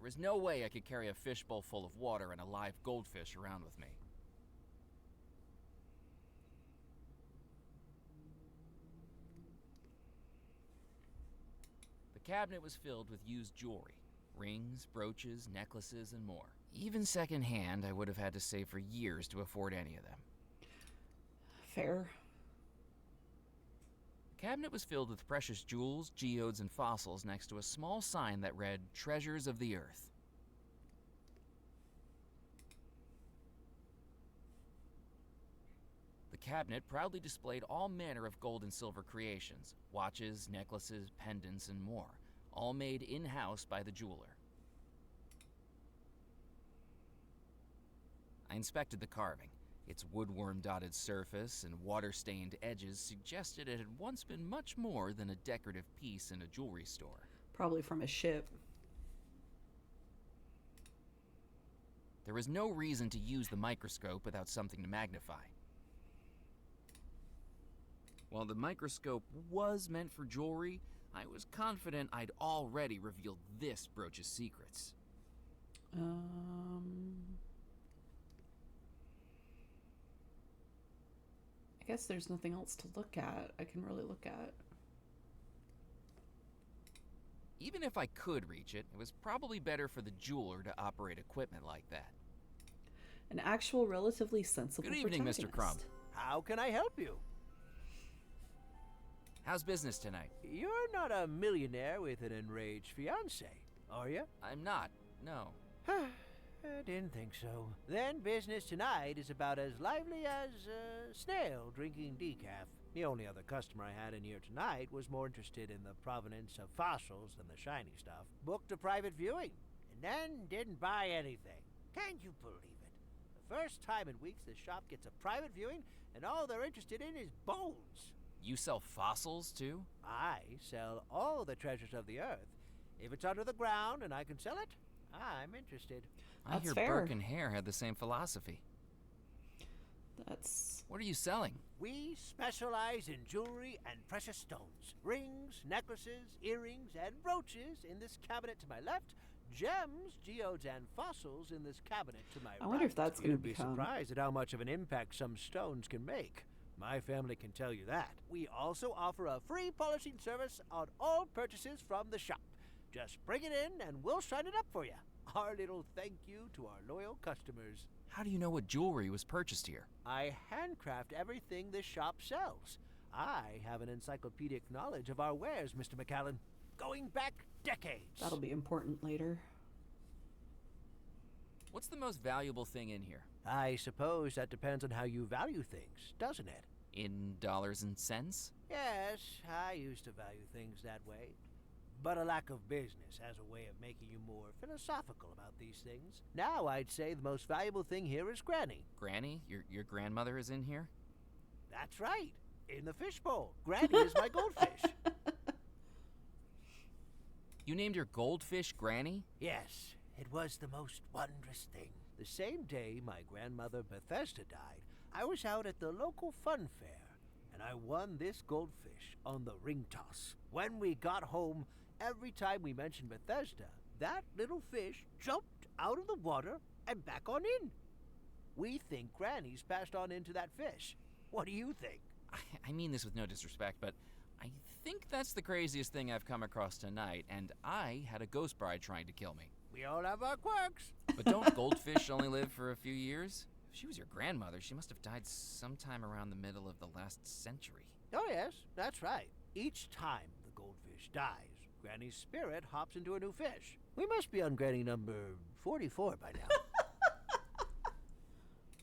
was no way I could carry a fishbowl full of water and a live goldfish around with me. The cabinet was filled with used jewelry. Rings, brooches, necklaces, and more. Even secondhand, I would have had to save for years to afford any of them. Fair. The cabinet was filled with precious jewels, geodes, and fossils next to a small sign that read, Treasures of the Earth. The cabinet proudly displayed all manner of gold and silver creations, watches, necklaces, pendants, and more, all made in-house by the jeweler. I inspected the carving. Its woodworm-dotted surface and water-stained edges suggested it had once been much more than a decorative piece in a jewelry store. Probably from a ship. There was no reason to use the microscope without something to magnify. While the microscope was meant for jewelry, I was confident I'd already revealed this brooch's secrets. I guess there's nothing else to look at. I can really look at. Even if I could reach it, it was probably better for the jeweler to operate equipment like that. An actual, relatively sensible Good evening, Mr. Crumb. protagonist. How can I help you? How's business tonight? You're not a millionaire with an enraged fiancé, are you? I'm not, no. I didn't think so. Then business tonight is about as lively as a snail drinking decaf. The only other customer I had in here tonight was more interested in the provenance of fossils than the shiny stuff. Booked a private viewing, and then didn't buy anything. Can you believe it? The first time in weeks this shop gets a private viewing, and all they're interested in is bones. You sell fossils, too? I sell all the treasures of the earth. If it's under the ground and I can sell it, I'm interested. I That's hear fair. Burke and Hare had the same philosophy. That's... What are you selling? We specialize in jewelry and precious stones. Rings, necklaces, earrings, and brooches in this cabinet to my left. Gems, geodes, and fossils in this cabinet to my right. I wonder if that's going to You'd be become... surprised at how much of an impact some stones can make. My family can tell you that. We also offer a free polishing service on all purchases from the shop. Just bring it in and we'll shine it up for you. Our little thank you to our loyal customers. How do you know what jewelry was purchased here? I handcraft everything this shop sells. I have an encyclopedic knowledge of our wares, Mr. McAllen, going back decades. That'll be important later. What's the most valuable thing in here? I suppose that depends on how you value things, doesn't it? In dollars and cents? Yes, I used to value things that way. But a lack of business has a way of making you more philosophical about these things. Now I'd say the most valuable thing here is Granny. Granny? Your grandmother is in here? That's right, in the fishbowl. Granny is my goldfish. You named your goldfish Granny? Yes, it was the most wondrous thing. The same day my grandmother Bethesda died, I was out at the local fun fair, and I won this goldfish on the ring toss. When we got home, every time we mentioned Bethesda, that little fish jumped out of the water and back on in. We think Granny's passed on into that fish. What do you think? I mean this with no disrespect, but I think that's the craziest thing I've come across tonight, and I had a ghost bride trying to kill me. We all have our quirks. But don't goldfish only live for a few years? If she was your grandmother, she must have died sometime around the middle of the last century. Oh yes, that's right. Each time the goldfish dies, Granny's spirit hops into a new fish. We must be on Granny number 44 by now.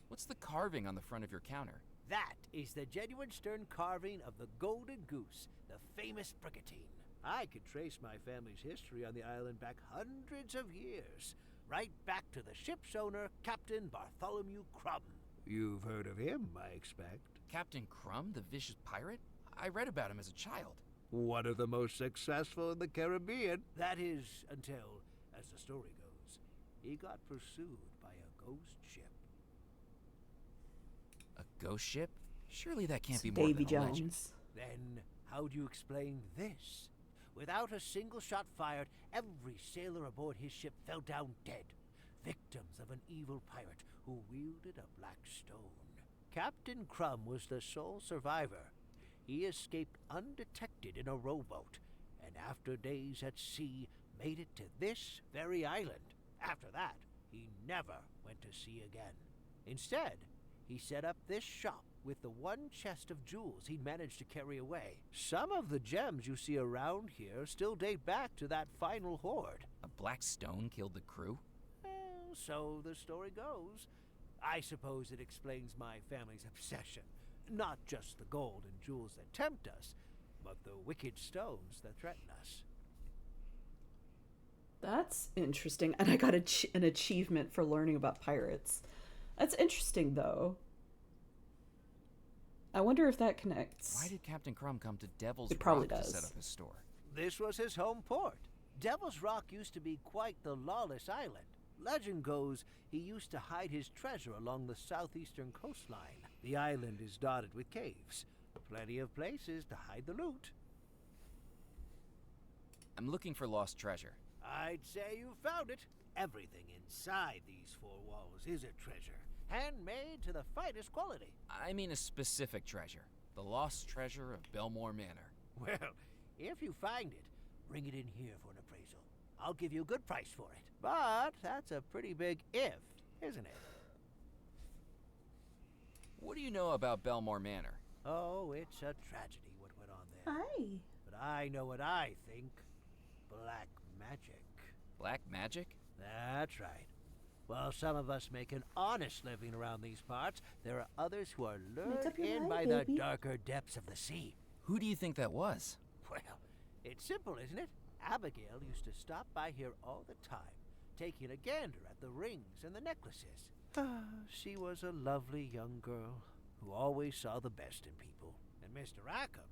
What's the carving on the front of your counter? That is the genuine stern carving of the Golden Goose, the famous brigantine. I could trace my family's history on the island back hundreds of years, right back to the ship's owner, Captain Bartholomew Crumb. You've heard of him, I expect. Captain Crumb, the vicious pirate? I read about him as a child. One of the most successful in the Caribbean. That is, until, as the story goes, he got pursued by a ghost ship. A ghost ship? Surely that can't It's be more Davy than a legend. Jones. Then, how do you explain this? Without a single shot fired, every sailor aboard his ship fell down dead, victims of an evil pirate who wielded a black stone. Captain Crumb was the sole survivor. He escaped undetected in a rowboat, and after days at sea, made it to this very island. After that, he never went to sea again. Instead, he set up this shop with the one chest of jewels he'd managed to carry away. Some of the gems you see around here still date back to that final hoard. A black stone killed the crew? Well, so the story goes. I suppose it explains my family's obsession. Not just the gold and jewels that tempt us, but the wicked stones that threaten us. That's interesting. And I got an achievement for learning about pirates. That's interesting, though. I wonder if that connects. Why did Captain Crumb come to Devil's It probably Rock does. to set up his store? This was his home port. Devil's Rock used to be quite the lawless island. Legend goes he used to hide his treasure along the southeastern coastline. The island is dotted with caves. Plenty of places to hide the loot. I'm looking for lost treasure. I'd say you found it. Everything inside these four walls is a treasure. Handmade to the finest quality. I mean a specific treasure. The lost treasure of Belmore Manor. Well, if you find it, bring it in here for an appraisal. I'll give you a good price for it. But that's a pretty big if, isn't it? What do you know about Belmore Manor? Oh, it's a tragedy what went on there. Hi. But I know what I think. Black magic. Black magic? That's right. While some of us make an honest living around these parts, there are others who are Make up lured your in mind, by baby. the darker depths of the sea. Who do you think that was? Well, it's simple, isn't it? Abigail used to stop by here all the time, taking a gander at the rings and the necklaces. She was a lovely young girl who always saw the best in people. And Mr. Rackham,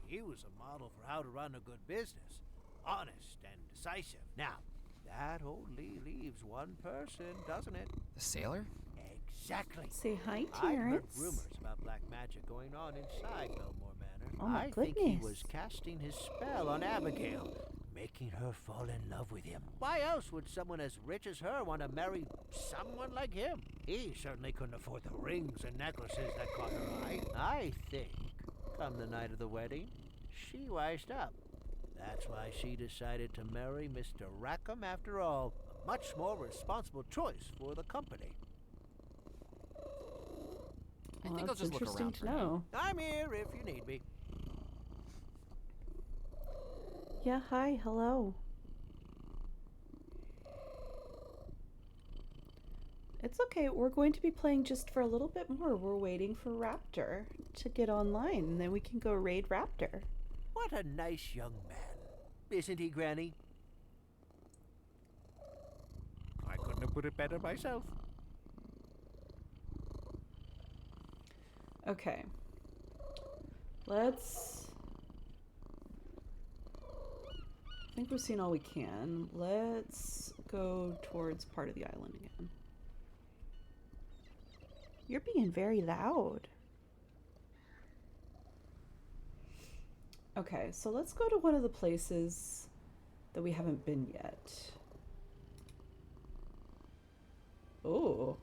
he was a model for how to run a good business. Honest and decisive. Now, that only leaves one person, doesn't it? The sailor? Exactly. Say hi, I've heard Terrence. rumors about black magic going on inside Belmore Manor. Oh my I think he was goodness. casting his spell on Abigail, making her fall in love with him. Why else would someone as rich as her want to marry someone like him? He certainly couldn't afford the rings and necklaces that caught her eye. I think, come the night of the wedding, she wised up. That's why she decided to marry Mr. Rackham after all. A much more responsible choice for the company. I think I'll that's just look interesting around to for now. know. I'm here if you need me. Yeah, hi, hello. It's okay, we're going to be playing just for a little bit more. We're waiting for Raptor to get online, and then we can go raid Raptor. What a nice young man. Isn't he, Granny? I couldn't have put it better myself. Okay. Let's... I think we've seen all we can. Let's go towards part of the island again. You're being very loud. Okay, so let's go to one of the places that we haven't been yet. Oh.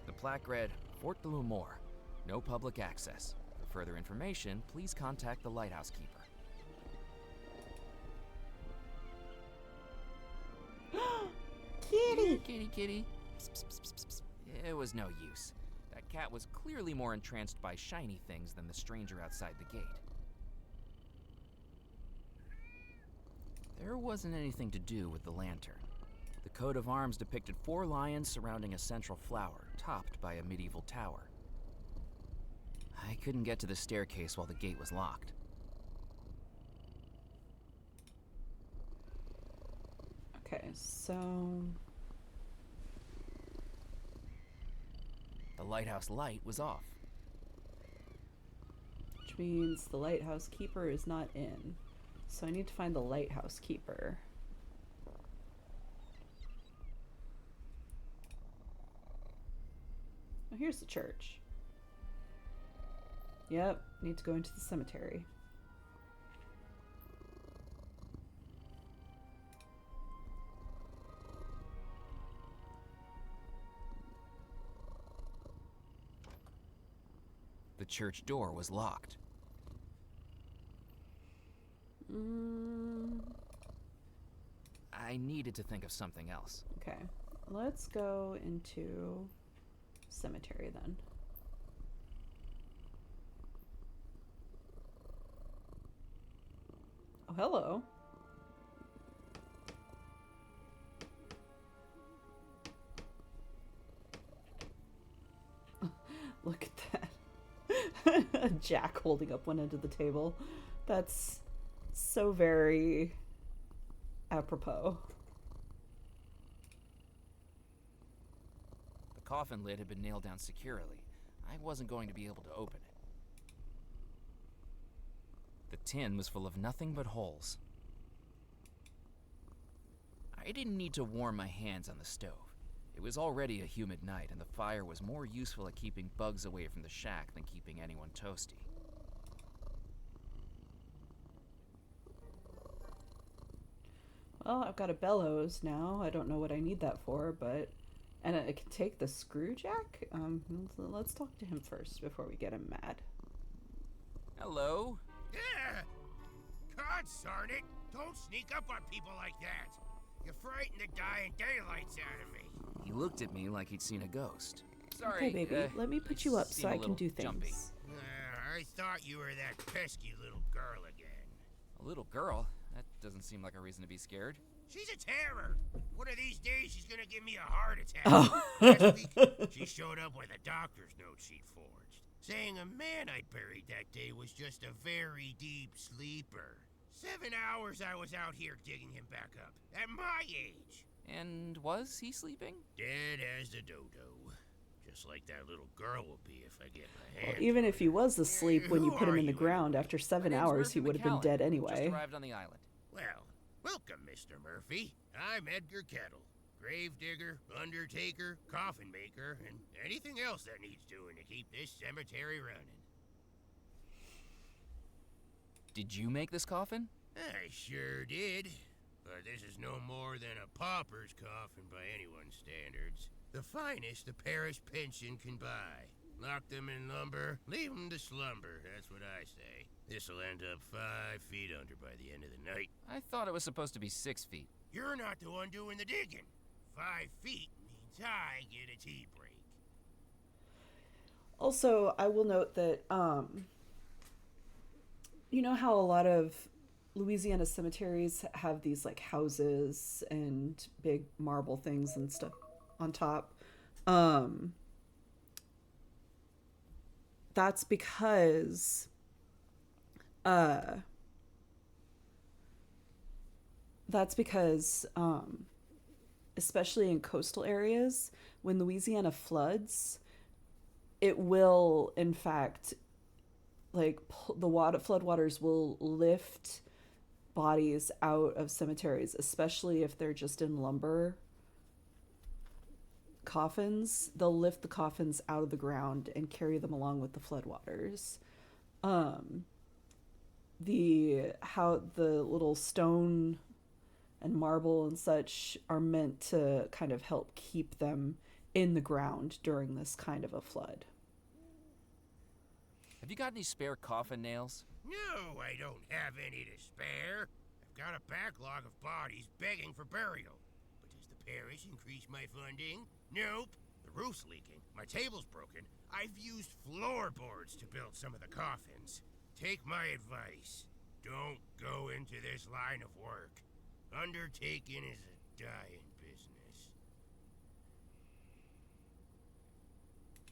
The plaque read, Fort de l'Amour. No public access. For further information, please contact the lighthouse keeper. Kitty! Kitty, kitty. Psst, psst, psst, psst, psst. It was no use. That cat was clearly more entranced by shiny things than the stranger outside the gate. There wasn't anything to do with the lantern. The coat of arms depicted 4 lions surrounding a central flower, topped by a medieval tower. I couldn't get to the staircase while the gate was locked. Okay, so... The lighthouse light was off. which means the lighthouse keeper is not in. So I need to find the lighthouse keeper. Oh, here's the church. Yep, need to go into the cemetery. The church door was locked. I needed to think of something else. Okay, let's go into cemetery then. Oh, hello. Look at that. Jack holding up one end of the table. That's so very apropos. The coffin lid had been nailed down securely. I wasn't going to be able to open it. The tin was full of nothing but holes. I didn't need to warm my hands on the stove. It was already a humid night, and the fire was more useful at keeping bugs away from the shack than keeping anyone toasty. Well, I've got a bellows now. I don't know what I need that for, but... And I can take the screw jack? Let's talk to him first before we get him mad. Hello? Yeah! God darn it! Don't sneak up on people like that! You frighten the dying daylights out of me. He looked at me like he'd seen a ghost. Sorry, Okay, baby, let me put you up so seem a I can little do things. jumpy. I thought you were that pesky little girl again. A little girl? That doesn't seem like a reason to be scared. She's a terror. One of these days, she's gonna give me a heart attack. Oh. Last week, she showed up with a doctor's note she'd forged, saying a man I'd buried that day was just a very deep sleeper. 7 hours I was out here digging him back up, at my age. And was he sleeping? Dead as a dodo. Just like that little girl will be if I get my Well, hands even on if he was asleep when you put him in the ground, after 7 My name's hours Murphy he would have been McCallan. dead anyway. Just arrived on the island. Well, welcome, Mr. Murphy. I'm Edgar Kettle. Gravedigger, undertaker, coffin maker, and anything else that needs doing to keep this cemetery running. Did you make this coffin? I sure did. But this is no more than a pauper's coffin by anyone's standards. The finest the parish pension can buy. Lock them in lumber, leave them to slumber, that's what I say. This'll end up 5 feet under by the end of the night. I thought it was supposed to be 6 feet. You're not the one doing the digging. 5 feet means I get a tea break. Also, I will note that, you know how a lot of Louisiana cemeteries have these like houses and big marble things and stuff on top? That's because especially in coastal areas, when Louisiana floods, it will in fact like the floodwaters will lift bodies out of cemeteries, especially if they're just in lumber coffins. They'll lift the coffins out of the ground and carry them along with the floodwaters. The little stone and marble and such are meant to kind of help keep them in the ground during this kind of a flood. Have you got any spare coffin nails? No, I don't have any to spare. I've got a backlog of bodies begging for burial. But does the parish increase my funding? Nope. The roof's leaking. My table's broken. I've used floorboards to build some of the coffins. Take my advice. Don't go into this line of work. Undertaking is a dying business.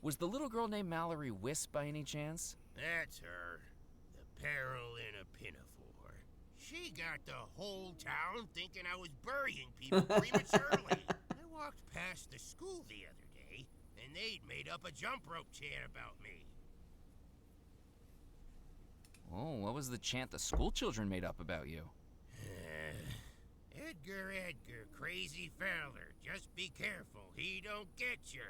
Was the little girl named Mallory Wisp by any chance? That's her. The peril in a pinafore. She got the whole town thinking I was burying people prematurely. I walked past the school the other day, and they'd made up a jump rope chant about me. Oh, what was the chant the school children made up about you? Edgar, crazy feller, just be careful, he don't get you.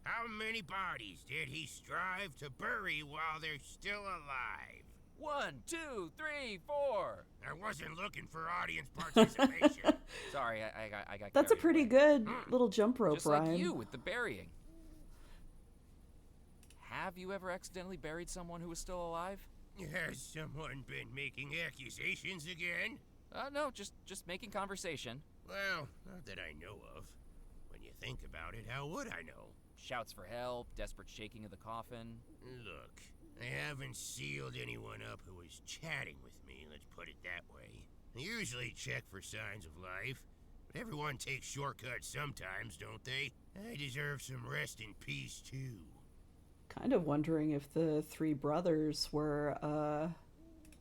How many bodies did he strive to bury while they're still alive? 1, 2, 3, 4. I wasn't looking for audience participation. Sorry, I got That's a carried pretty away. good little jump rope, Just Ryan. like you with the burying. Have you ever accidentally buried someone who was still alive? Has someone been making accusations again? No, just making conversation. Well, not that I know of. When you think about it, how would I know? Shouts for help, desperate shaking of the coffin. Look, I haven't sealed anyone up who was chatting with me, let's put it that way. I usually check for signs of life, but everyone takes shortcuts sometimes, don't they? I deserve some rest in peace, too. Kind of wondering if the three brothers were,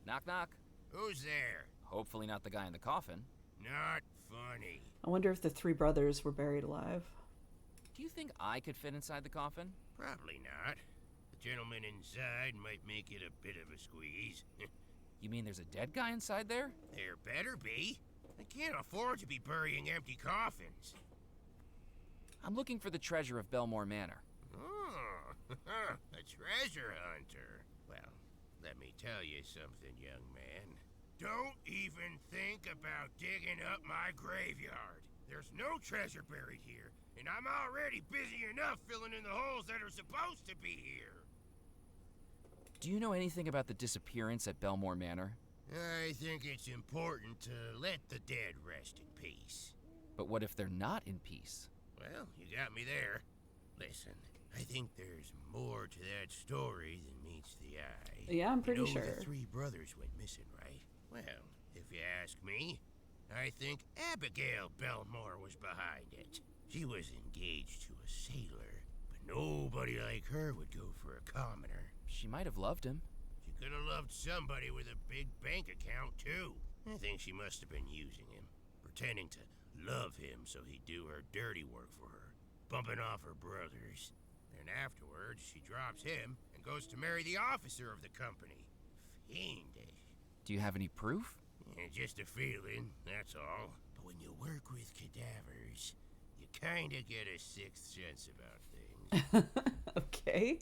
Knock, knock. Who's there? Hopefully not the guy in the coffin. Not funny. I wonder if the three brothers were buried alive. Do you think I could fit inside the coffin? Probably not. The gentleman inside might make it a bit of a squeeze. You mean there's a dead guy inside there? There better be. I can't afford to be burying empty coffins. I'm looking for the treasure of Belmore Manor. Oh, a treasure hunter. Well, let me tell you something, young man. Don't even think about digging up my graveyard. There's no treasure buried here, and I'm already busy enough filling in the holes that are supposed to be here. Do you know anything about the disappearance at Belmore Manor? I think it's important to let the dead rest in peace. But what if they're not in peace? Well, you got me there. Listen, I think there's more to that story than meets the eye. Yeah, I'm pretty you know sure. The three brothers went missing, right? Well, if you ask me, I think Abigail Belmore was behind it. She was engaged to a sailor, but nobody like her would go for a commoner. She might have loved him. She could have loved somebody with a big bank account, too. I think she must have been using him, pretending to love him so he'd do her dirty work for her, bumping off her brothers. Then afterwards, she drops him and goes to marry the officer of the company. Fiendish. Do you have any proof? Yeah, just a feeling, that's all. But when you work with cadavers, you kinda get a sixth sense about things. Okay.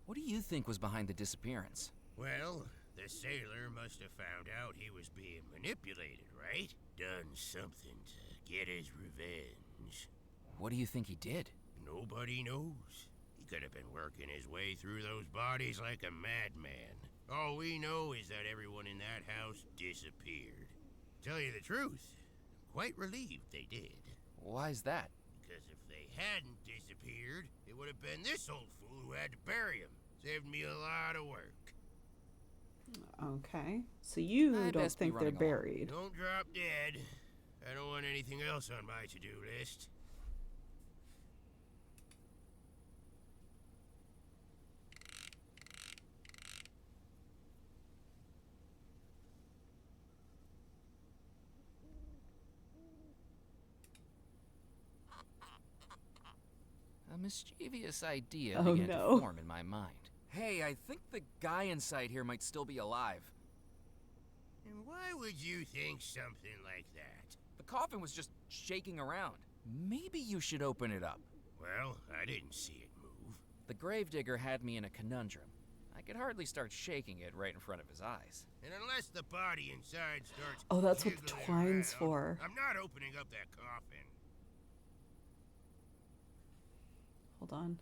What do you think was behind the disappearance? Well, the sailor must have found out he was being manipulated, right? Done something to get his revenge. What do you think he did? Nobody knows. could have been working his way through those bodies like a madman. All we know is that everyone in that house disappeared. Tell you the truth, I'm quite relieved they did. Why's that? Because if they hadn't disappeared, it would have been this old fool who had to bury him. Saved me a lot of work. Okay. So you I'd don't best be think they're running along. buried. Don't drop dead. I don't want anything else on my to-do list. A mischievous idea Oh, began no. to form in my mind. Hey, I think the guy inside here might still be alive. And why would you think something like that? The coffin was just shaking around. Maybe you should open it up. Well, I didn't see it move. The gravedigger had me in a conundrum. I could hardly start shaking it right in front of his eyes. And unless the body inside starts Oh, that's what the jiggling twine's around, for. I'm not opening up that coffin. Hold on.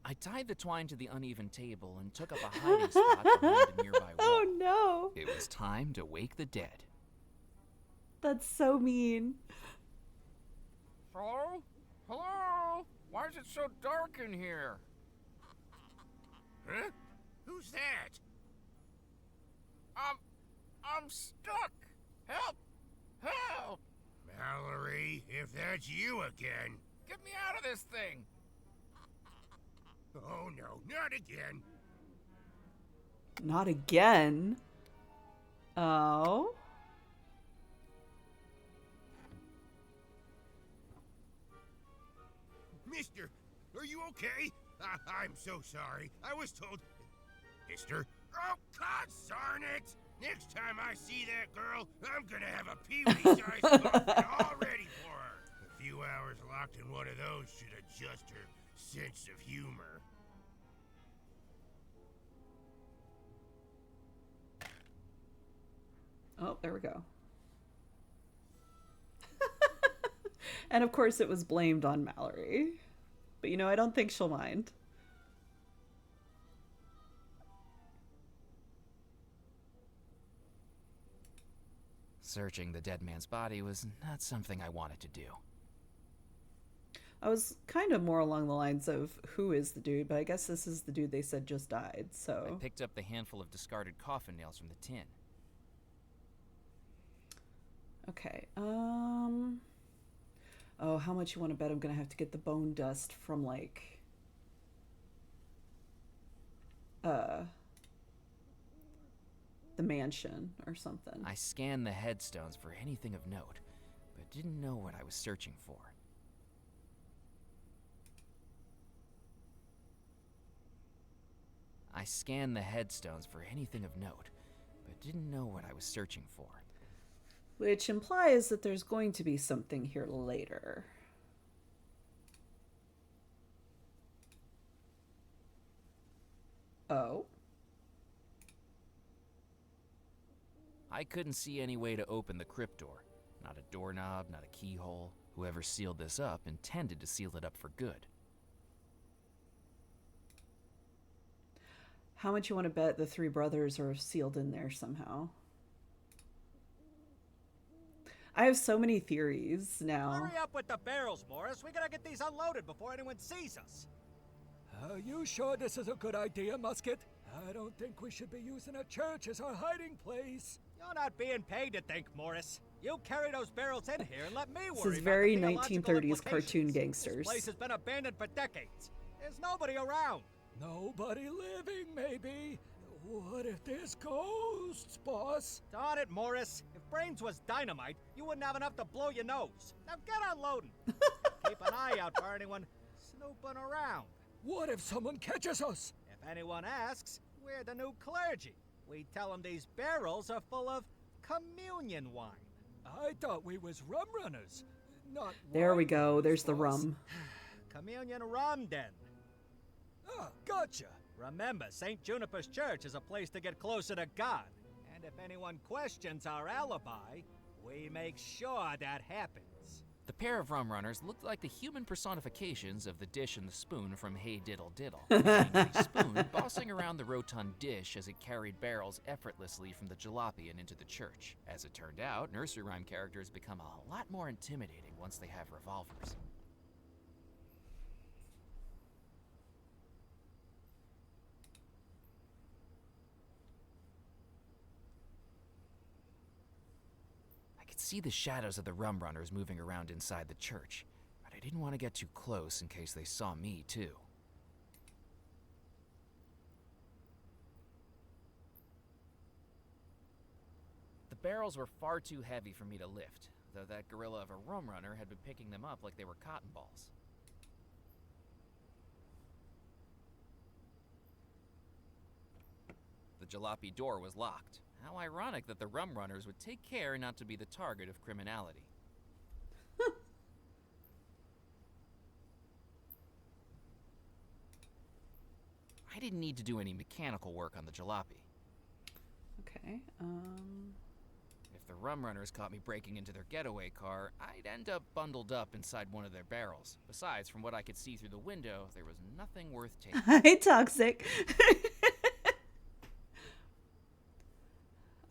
I tied the twine to the uneven table and took up a hiding spot behind a nearby wall. Oh no! It was time to wake the dead. That's so mean. Hello? Hello? Why is it so dark in here? Huh? Who's that? I'm stuck. Help! Help! Mallory, if that's you again. Get me out of this thing! Oh no, not again. Not again. Oh. Mister, are you okay? I'm so sorry. I was told... Mister? Oh, God darn it! Next time I see that girl, I'm gonna have a peewee-sized coffin all ready for her. A few hours locked in one of those should adjust her sense of humor. Oh, there we go. And of course it was blamed on Mallory. But you know, I don't think she'll mind. Searching the dead man's body was not something I wanted to do. I was kind of more along the lines of who is the dude, but I guess this is the dude they said just died, I so... picked up the handful of discarded coffin nails from the tin. Okay, oh, how much you want to bet I'm gonna have to get the bone dust from, like... the mansion or something. I scanned the headstones for anything of note, but didn't know what I was searching for. I scanned the headstones for anything of note, but didn't know what I was searching for. Which implies that there's going to be something here later. Oh. I couldn't see any way to open the crypt door. Not a doorknob, not a keyhole. Whoever sealed this up intended to seal it up for good. How much you want to bet the three brothers are sealed in there somehow? I have so many theories now. Hurry up with the barrels, Morris. We gotta get these unloaded before anyone sees us. Are you sure this is a good idea, Musket? I don't think we should be using a church as our hiding place. You're not being paid to think, Morris. You carry those barrels in here and let me worry This is about very the theological 1930s cartoon implications. gangsters. This place has been abandoned for decades. There's nobody around. Nobody living, maybe. What if there's ghosts, boss? Darn it, Morris. If brains was dynamite, you wouldn't have enough to blow your nose. Now get unloading. Keep an eye out for anyone snooping around. What if someone catches us? If anyone asks, we're the new clergy. We tell them these barrels are full of communion wine. I thought we was rum runners, not There we wine go. runners, There's the boss. rum. Communion rum, then. Ah, gotcha. Remember, St. Juniper's Church is a place to get closer to God. And if anyone questions our alibi, We make sure that happens. The pair of rum runners looked like the human personifications of the dish and the spoon from Hey Diddle Diddle. The spoon bossing around the rotund dish as it carried barrels effortlessly from the jalopy and into the church. As it turned out, nursery rhyme characters become a lot more intimidating once they have revolvers. I could see the shadows of the rum runners moving around inside the church, but I didn't want to get too close in case they saw me too. The barrels were far too heavy for me to lift, though that gorilla of a rum runner had been picking them up like they were cotton balls. The jalopy door was locked. How ironic that the rum runners would take care not to be the target of criminality. I didn't need to do any mechanical work on the jalopy. Okay, If the rum runners caught me breaking into their getaway car, I'd end up bundled up inside one of their barrels. Besides, from what I could see through the window, there was nothing worth taking. Hi, Toxic.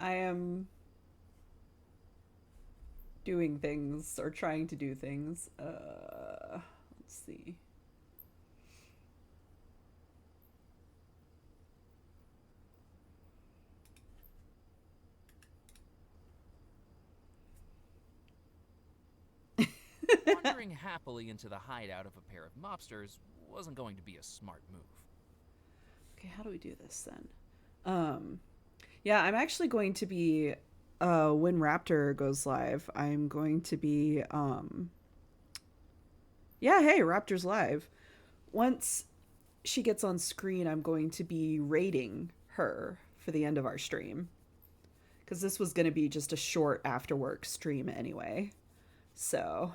I am doing things or trying to do things. Let's see. Wandering happily into the hideout of a pair of mobsters wasn't going to be a smart move. Okay, how do we do this then? Yeah, I'm actually going to be, when Raptor goes live, I'm going to be, yeah, hey, Raptor's live. Once she gets on screen, I'm going to be rating her for the end of our stream. Because this was going to be just a short after work stream anyway. So...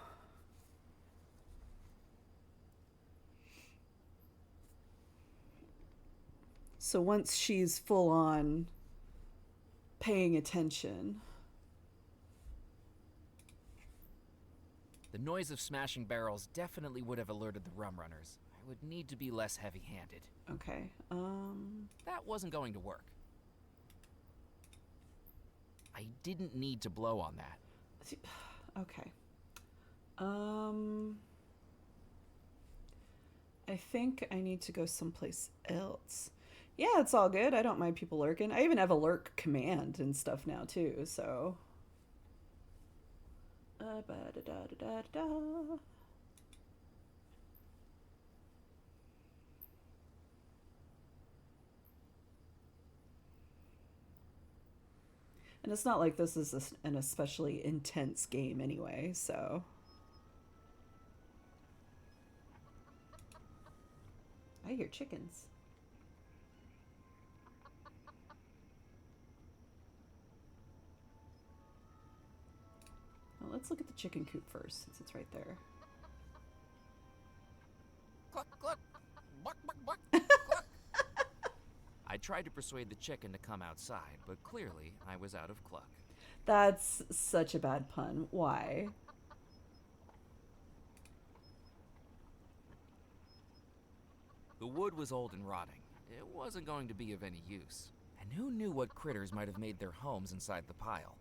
So once she's full on paying attention. The noise of smashing barrels definitely would have alerted the rum runners. I would need to be less heavy-handed. Okay, That wasn't going to work. I didn't need to blow on that. Okay. I think I need to go someplace else. Yeah, it's all good. I don't mind people lurking. I even have a lurk command and stuff now too, so. Ba-da-da-da-da-da. And it's not like this is an especially intense game anyway, so. I hear chickens. Well, let's look at the chicken coop first, since it's right there. Cluck, cluck. Buck, buck, buck. Cluck. I tried to persuade the chicken to come outside, but clearly I was out of cluck. That's such a bad pun. Why? The wood was old and rotting. It wasn't going to be of any use. And who knew what critters might have made their homes inside the pile?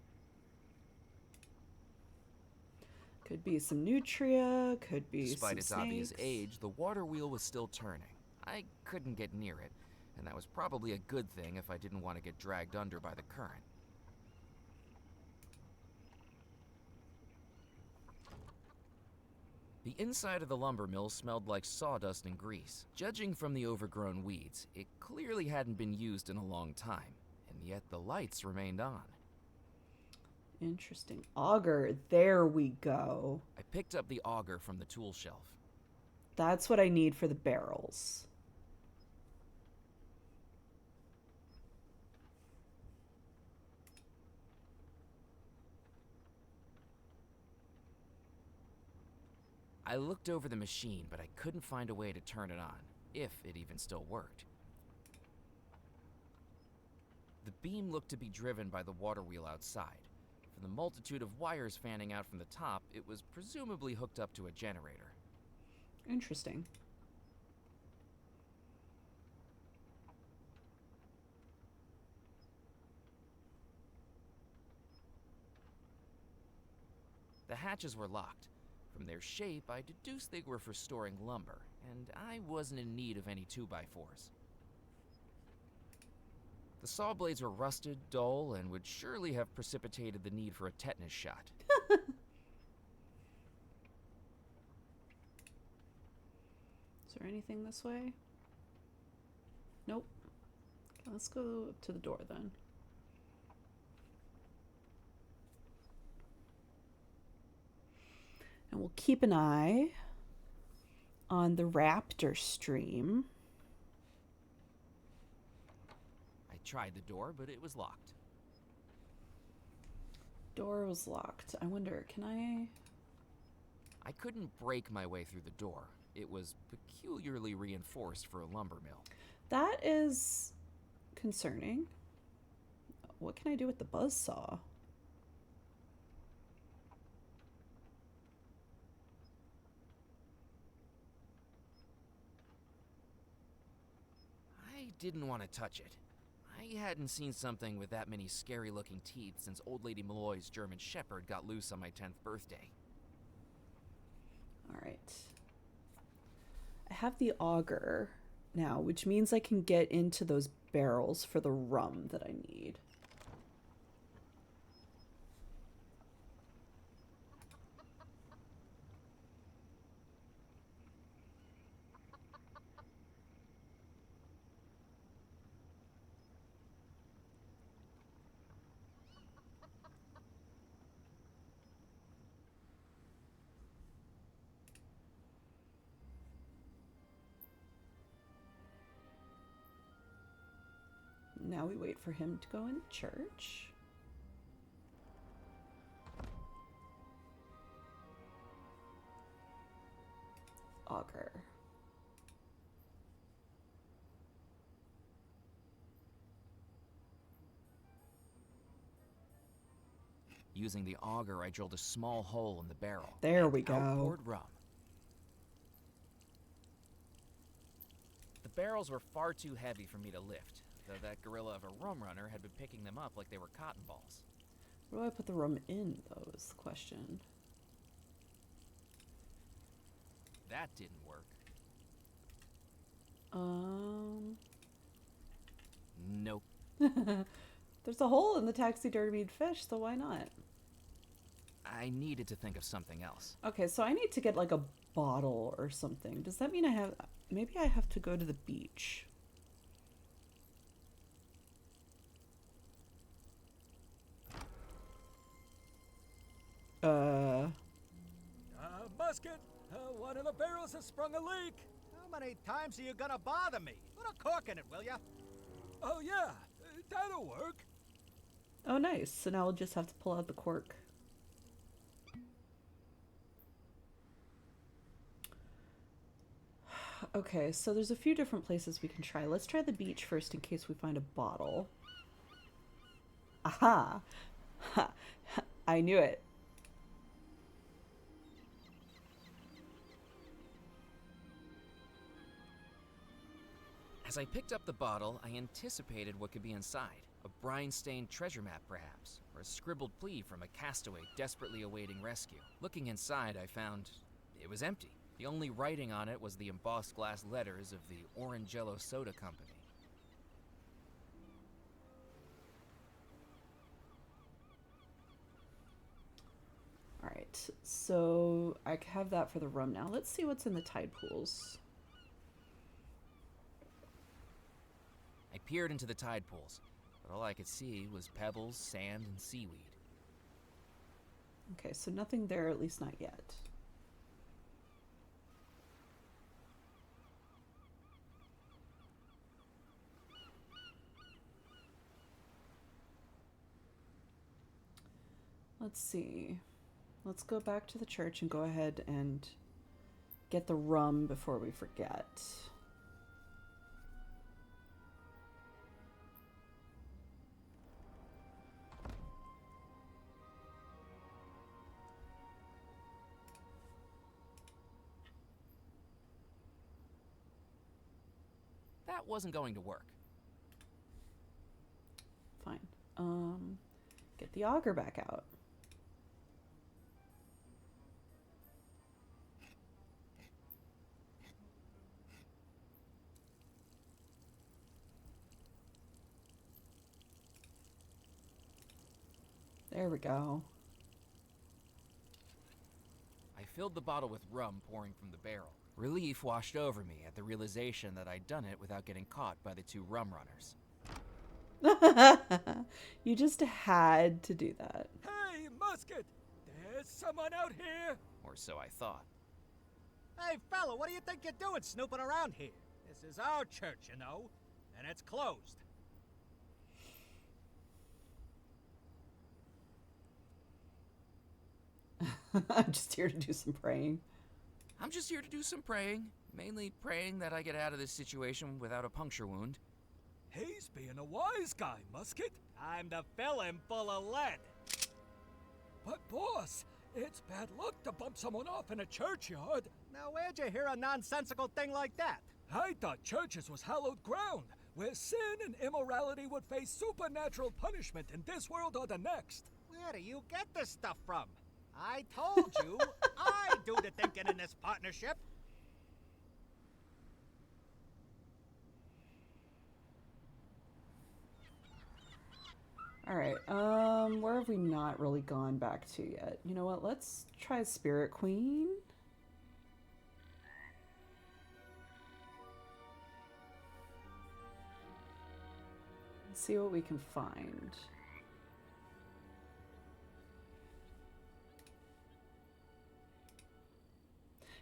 Could be some nutria, could be Despite some its snakes. obvious age, the water wheel was still turning. I couldn't get near it, and that was probably a good thing if I didn't want to get dragged under by the current. The inside of the lumber mill smelled like sawdust and grease. Judging from the overgrown weeds, it clearly hadn't been used in a long time, and yet the lights remained on. Interesting. Auger. There we go. I picked up the auger from the tool shelf. That's what I need for the barrels. I looked over the machine, but I couldn't find a way to turn it on, if it even still worked. The beam looked to be driven by the water wheel outside. From the multitude of wires fanning out from the top, it was presumably hooked up to a generator. Interesting. The hatches were locked. From their shape, I deduced they were for storing lumber, and I wasn't in need of any 2x4s. The saw blades were rusted, dull, and would surely have precipitated the need for a tetanus shot. Is there anything this way? Nope. Okay, let's go up to the door then. And we'll keep an eye on the raptor stream. I tried the door, but it was locked. Door was locked. I wonder, can I... I couldn't break my way through the door. It was peculiarly reinforced for a lumber mill. That is concerning. What can I do with the buzzsaw? I didn't want to touch it. I hadn't seen something with that many scary-looking teeth since Old Lady Malloy's German Shepherd got loose on my 10th birthday. All right. I have the auger now, which means I can get into those barrels for the rum that I need. Now we wait for him to go in church. Auger. Using the auger, I drilled a small hole in the barrel. There we go. Out poured rum. The barrels were far too heavy for me to lift, though that gorilla of a rum runner had been picking them up like they were cotton balls. Where do I put the rum in, though, is the question. That didn't work. Nope. There's a hole in the taxidermied fish, so why not? I needed to think of something else. Okay, so I need to get like a bottle or something. Does that mean I have... Maybe I have to go to the beach. Musket, one of the barrels has sprung a leak. How many times are you gonna bother me? Put a cork in it, will ya? Oh yeah, that'll work. Oh, nice. So now we'll just have to pull out the cork. Okay, so there's a few different places we can try. Let's try the beach first in case we find a bottle. Aha! Ha. I knew it. As I picked up the bottle, I anticipated what could be inside. A brine-stained treasure map, perhaps, or a scribbled plea from a castaway desperately awaiting rescue. Looking inside, I found it was empty. The only writing on it was the embossed glass letters of the Orangello Soda Company. Alright, so I have that for the rum now. Let's see what's in the tide pools. I peered into the tide pools, but all I could see was pebbles, sand, and seaweed. Okay, so nothing there, at least not yet. Let's see. Let's go back to the church and go ahead and get the rum before we forget. that wasn't going to work. Fine. Get the auger back out. There we go. I filled the bottle with rum pouring from the barrel. Relief washed over me at the realization that I'd done it without getting caught by the two rum runners. You just had to do that. Hey, Musket! There's someone out here! Or so I thought. Hey, fella, what do you think you're doing snooping around here? This is our church, you know, and it's closed. I'm just here to do some praying. I'm just here to do some praying. Mainly praying that I get out of this situation without a puncture wound. He's being a wise guy, Musket. Time to fill him full of lead. But boss, it's bad luck to bump someone off in a churchyard. Now, where'd you hear a nonsensical thing like that? I thought churches was hallowed ground, where sin and immorality would face supernatural punishment in this world or the next. Where do you get this stuff from? I told you, I do the thinking in this partnership. Alright, where have we not really gone back to yet? You know what, let's try Spirit Queen. Let's see what we can find.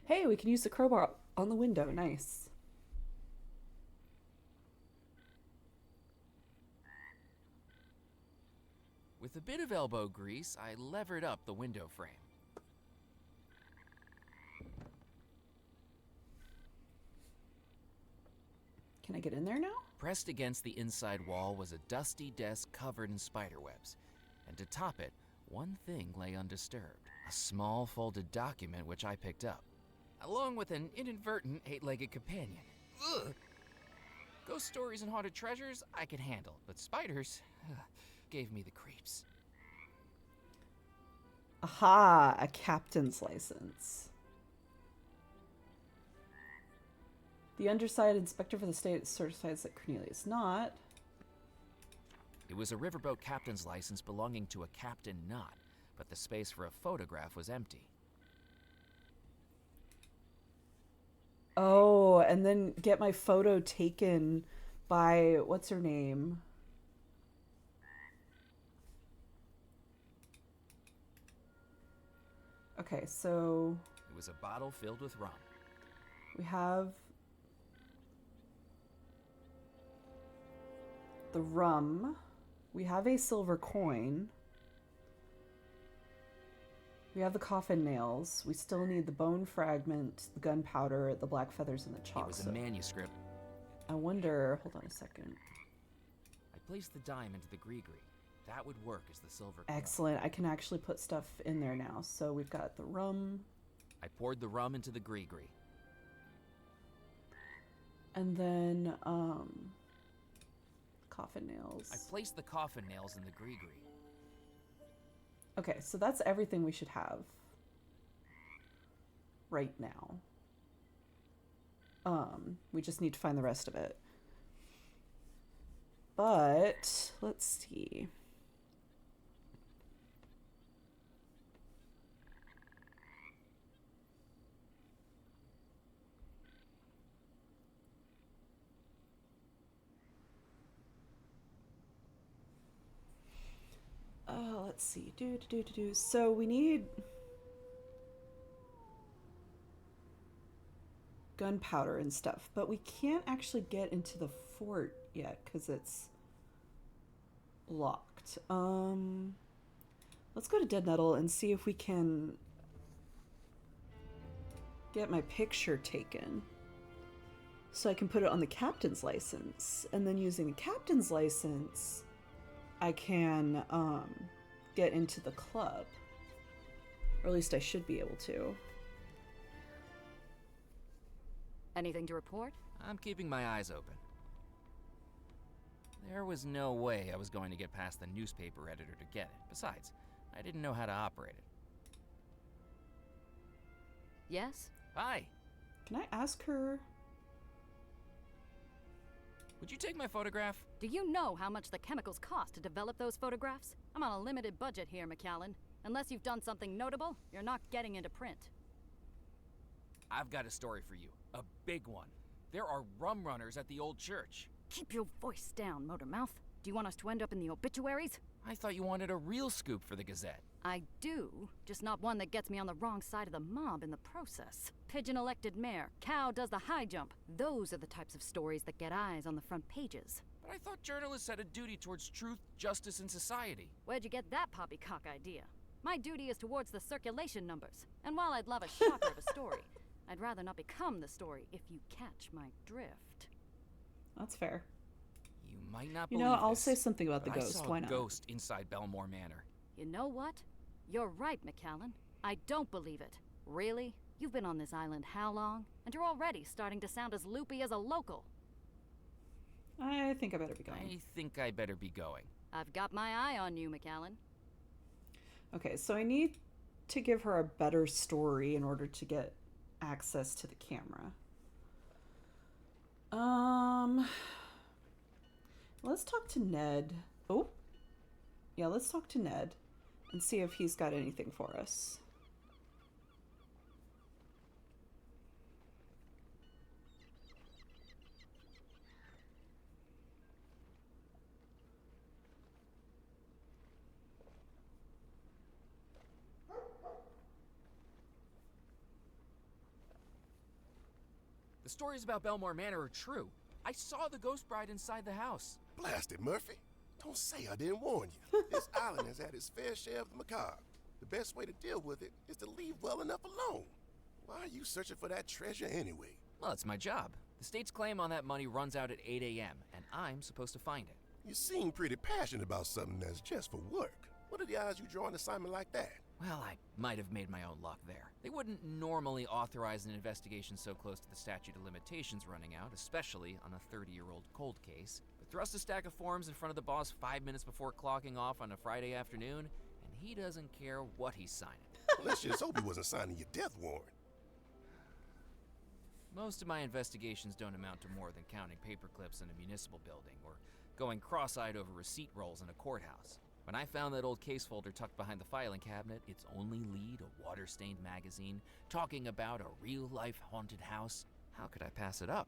Hey, we can use the crowbar on the window, nice. With a bit of elbow grease, I levered up the window frame. Can I get in there now? Pressed against the inside wall was a dusty desk covered in spiderwebs, and to top it, one thing lay undisturbed. A small folded document which I picked up, along with an inadvertent 8-legged companion. Ugh. Ghost stories and haunted treasures I could handle, but spiders gave me the creeps. Aha, a captain's license. The undersigned inspector for the state certifies that Cornelius Knott. It was a riverboat captain's license belonging to a Captain Knott, but the space for a photograph was empty. Oh, and then get my photo taken by, what's her name? Okay, so It was a bottle filled with rum. we have the rum. We have a silver coin. We have the coffin nails. We still need the bone fragment, the gunpowder, the black feathers, and the chalk. It was a So manuscript. I wonder, hold on a second. I placed the dime into the gree-gree. That would work as the silver coin. Excellent. I can actually put stuff in there now. So we've got the rum. I poured the rum into the gree-gree. And then, coffin nails. I placed the coffin nails in the gree-gree. Okay, so that's everything we should have right now. We just need to find the rest of it. But, let's see. Let's see. So we need gunpowder and stuff, but we can't actually get into the fort yet because it's locked. Let's go to Dead Nettle and see if we can get my picture taken so I can put it on the captain's license, and then using the captain's license I can get into the club, or at least I should be able to. Anything to report? I'm keeping my eyes open. There was no way I was going to get past the newspaper editor to get it. Besides, I didn't know how to operate it. Yes? Hi. Can I ask her? Would you take my photograph? Do you know how much the chemicals cost to develop those photographs? I'm on a limited budget here, McAllen. Unless you've done something notable, you're not getting into print. I've got a story for you. A big one. There are rum runners at the old church. Keep your voice down, Motormouth. Do you want us to end up in the obituaries? I thought you wanted a real scoop for the Gazette. I do, just not one that gets me on the wrong side of the mob in the process. Pigeon elected mayor, cow does the high jump. Those are the types of stories that get eyes on the front pages. But I thought journalists had a duty towards truth, justice, and society. Where'd you get that poppycock idea? My duty is towards the circulation numbers. And while I'd love a shocker of a story, I'd rather not become the story, if you catch my drift. That's fair. You might not You believe know, I'll this, say something about the but ghost. I saw Why a not? ghost inside Belmore Manor. You know what? You're right, McAllen. I don't believe it. Really? You've been on this island how long? And you're already starting to sound as loopy as a local. I think I better be going. I think I better be going. I've got my eye on you, McAllen. Okay, so I need to give her a better story in order to get access to the camera. Let's talk to Ned. Oh, yeah, let's talk to Ned and see if he's got anything for us. The stories about Belmore Manor are true. I saw the ghost bride inside the house. Blast it, Murphy. Don't say I didn't warn you. This island has had its fair share of the macabre. The best way to deal with it is to leave well enough alone. Why are you searching for that treasure anyway? Well, it's my job. The state's claim on that money runs out at 8 a.m., and I'm supposed to find it. You seem pretty passionate about something that's just for work. What are the odds you draw an assignment like that? Well, I might have made my own luck there. They wouldn't normally authorize an investigation so close to the statute of limitations running out, especially on a 30-year-old cold case. But thrust a stack of forms in front of the boss 5 minutes before clocking off on a Friday afternoon, and he doesn't care what he's signing. Let's just hope he wasn't signing your death warrant. Most of my investigations don't amount to more than counting paper clips in a municipal building or going cross-eyed over receipt rolls in a courthouse. When I found that old case folder tucked behind the filing cabinet, its only lead, a water-stained magazine, talking about a real-life haunted house, how could I pass it up?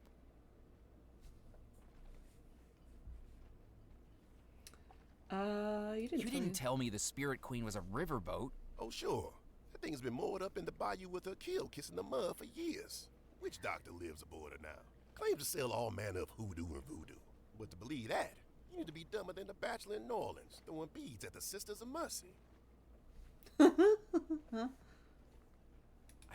You didn't tell me the Spirit Queen was a riverboat. Oh, sure. That thing's been moored up in the bayou with her keel kissing the mud for years. Which doctor lives aboard her now? Claims to sell all manner of hoodoo and voodoo. But to believe that, you need to be dumber than the bachelor in New Orleans, throwing beads at the Sisters of Mercy. I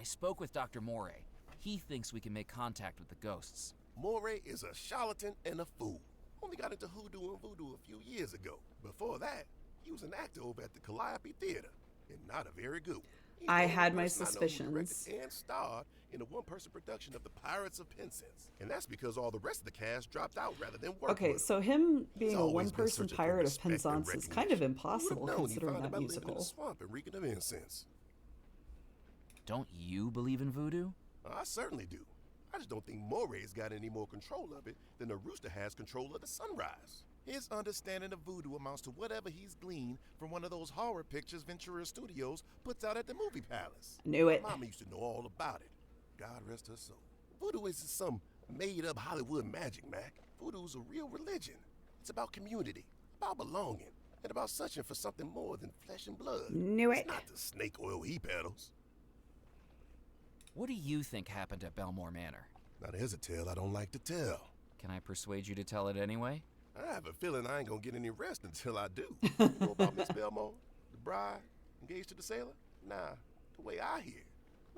spoke with Dr. Moray. He thinks we can make contact with the ghosts. Moray is a charlatan and a fool. Only got into hoodoo and voodoo a few years ago. Before that, he was an actor over at the Calliope Theater, and not a very good one. He's I the only had my person I know who suspicions. directed and starred in a one-person production of The Pirates of Penzance. And that's because all the rest of the cast dropped out rather than work Okay, with him. so him being He's a always been one-person searching for pirate of respect and Penzance is kind of recognition. impossible Who would've known he'd considering find that about living in musical. the swamp and reeking of incense. Don't you believe in voodoo? I certainly do. I just don't think Moray's got any more control of it than the rooster has control of the sunrise. His understanding of voodoo amounts to whatever he's gleaned from one of those horror pictures Ventura Studios puts out at the movie palace. Knew it. Mama used to know all about it. God rest her soul. Voodoo isn't some made-up Hollywood magic, Mac. Voodoo's a real religion. It's about community, about belonging, and about searching for something more than flesh and blood. Knew it. It's not the snake oil he peddles. What do you think happened at Belmore Manor? Now there's a tale I don't like to tell. Can I persuade you to tell it anyway? I have a feeling I ain't gonna get any rest until I do. You know about Miss Belmore, the bride, engaged to the sailor? Nah, the way I hear,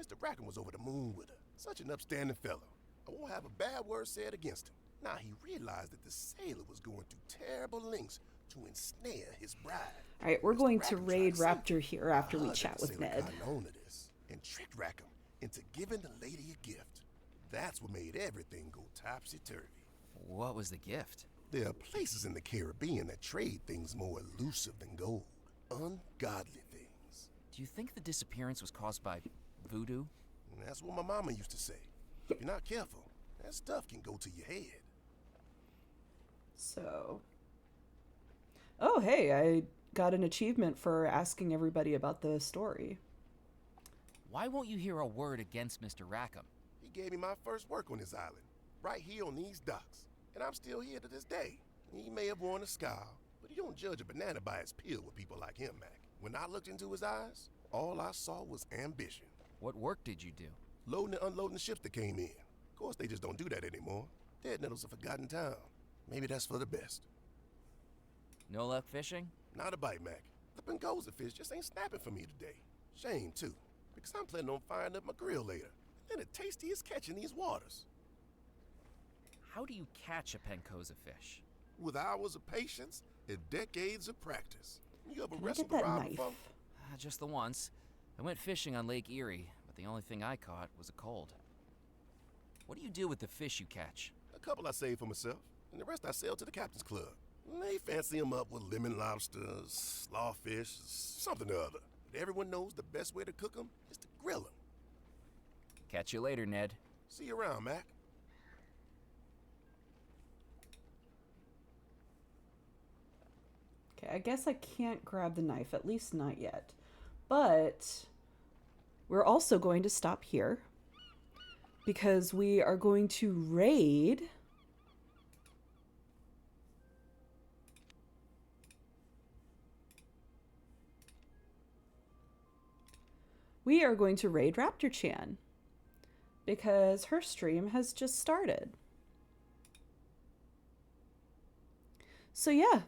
Mr. Bracken was over the moon with her. Such an upstanding fellow. I won't have a bad word said against him. Now he realized that the sailor was going to terrible lengths to ensnare his bride. All right, we're Mr. going to Rackham raid tried to Raptor here after we save chat the with sailor Ned. got known of this and tricked Rackham into giving the lady a gift. That's what made everything go topsy-turvy. What was the gift? There are places in the Caribbean that trade things more elusive than gold. Ungodly things. Do you think the disappearance was caused by voodoo? And that's what my mama used to say. If you're not careful, that stuff can go to your head. So... Oh, hey, I got an achievement for asking everybody about the story. Why won't you hear a word against Mr. Rackham? He gave me my first work on this island, right here on these docks. And I'm still here to this day. He may have worn a scowl, but you don't judge a banana by its peel with people like him, Mac. When I looked into his eyes, all I saw was ambition. What work did you do? Loading and unloading the ships that came in. Of course, they just don't do that anymore. Dead Nettle's a forgotten town. Maybe that's for the best. No luck fishing? Not a bite, Mac. The Pencosa fish just ain't snapping for me today. Shame, too, because I'm planning on firing up my grill later. And the tastiest catch in these waters. How do you catch a Pencosa fish? With hours of patience and decades of practice. You ever Can I wrestled get that around knife? before? Just the once. I went fishing on Lake Erie, but the only thing I caught was a cold. What do you do with the fish you catch? A couple I save for myself, and the rest I sell to the captain's club. And they fancy them up with lemon lobsters, slawfish, something or other. But everyone knows the best way to cook them is to grill them. Catch you later, Ned. See you around, Mac. Okay, I guess I can't grab the knife, at least not yet. But we're also going to stop here because we are going to raid Raptor Chan because her stream has just started. So yeah.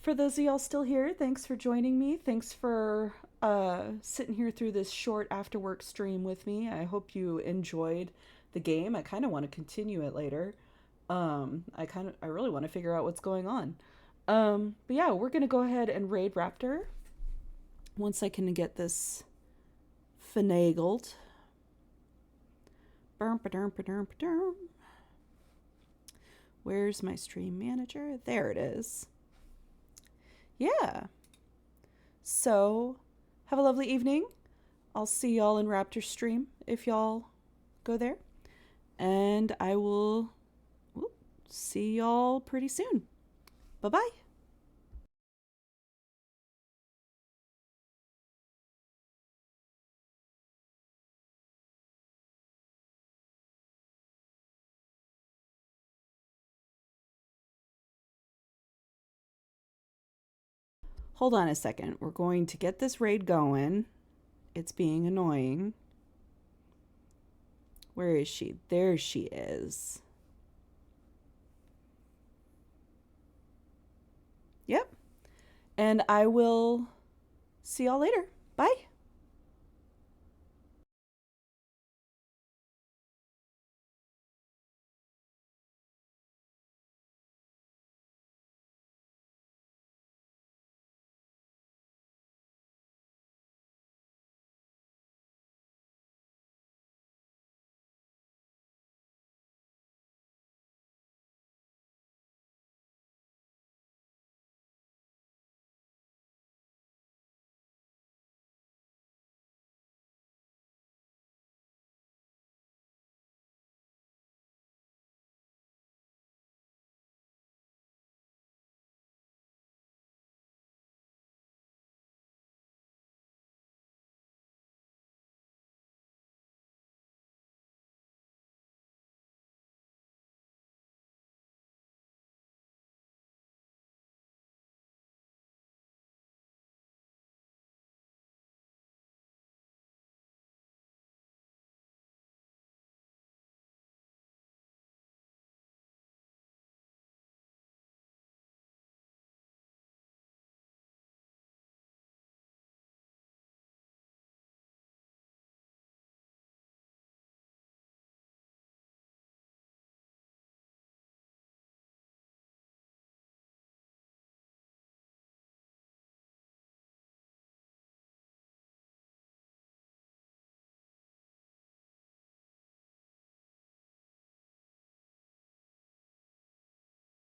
For those of y'all still here, thanks for joining me. Thanks for sitting here through this short after work stream with me. I hope you enjoyed the game. I kind of want to continue it later. I really want to figure out what's going on. But yeah, we're going to go ahead and raid Raptor once I can get this finagled. Where's my stream manager? There it is. Yeah. So, have a lovely evening. I'll see y'all in Raptor stream if y'all go there. And I will see y'all pretty soon. Bye-bye. Hold on a second. We're going to get this raid going. It's being annoying. Where is she? There she is. Yep. And I will see y'all later.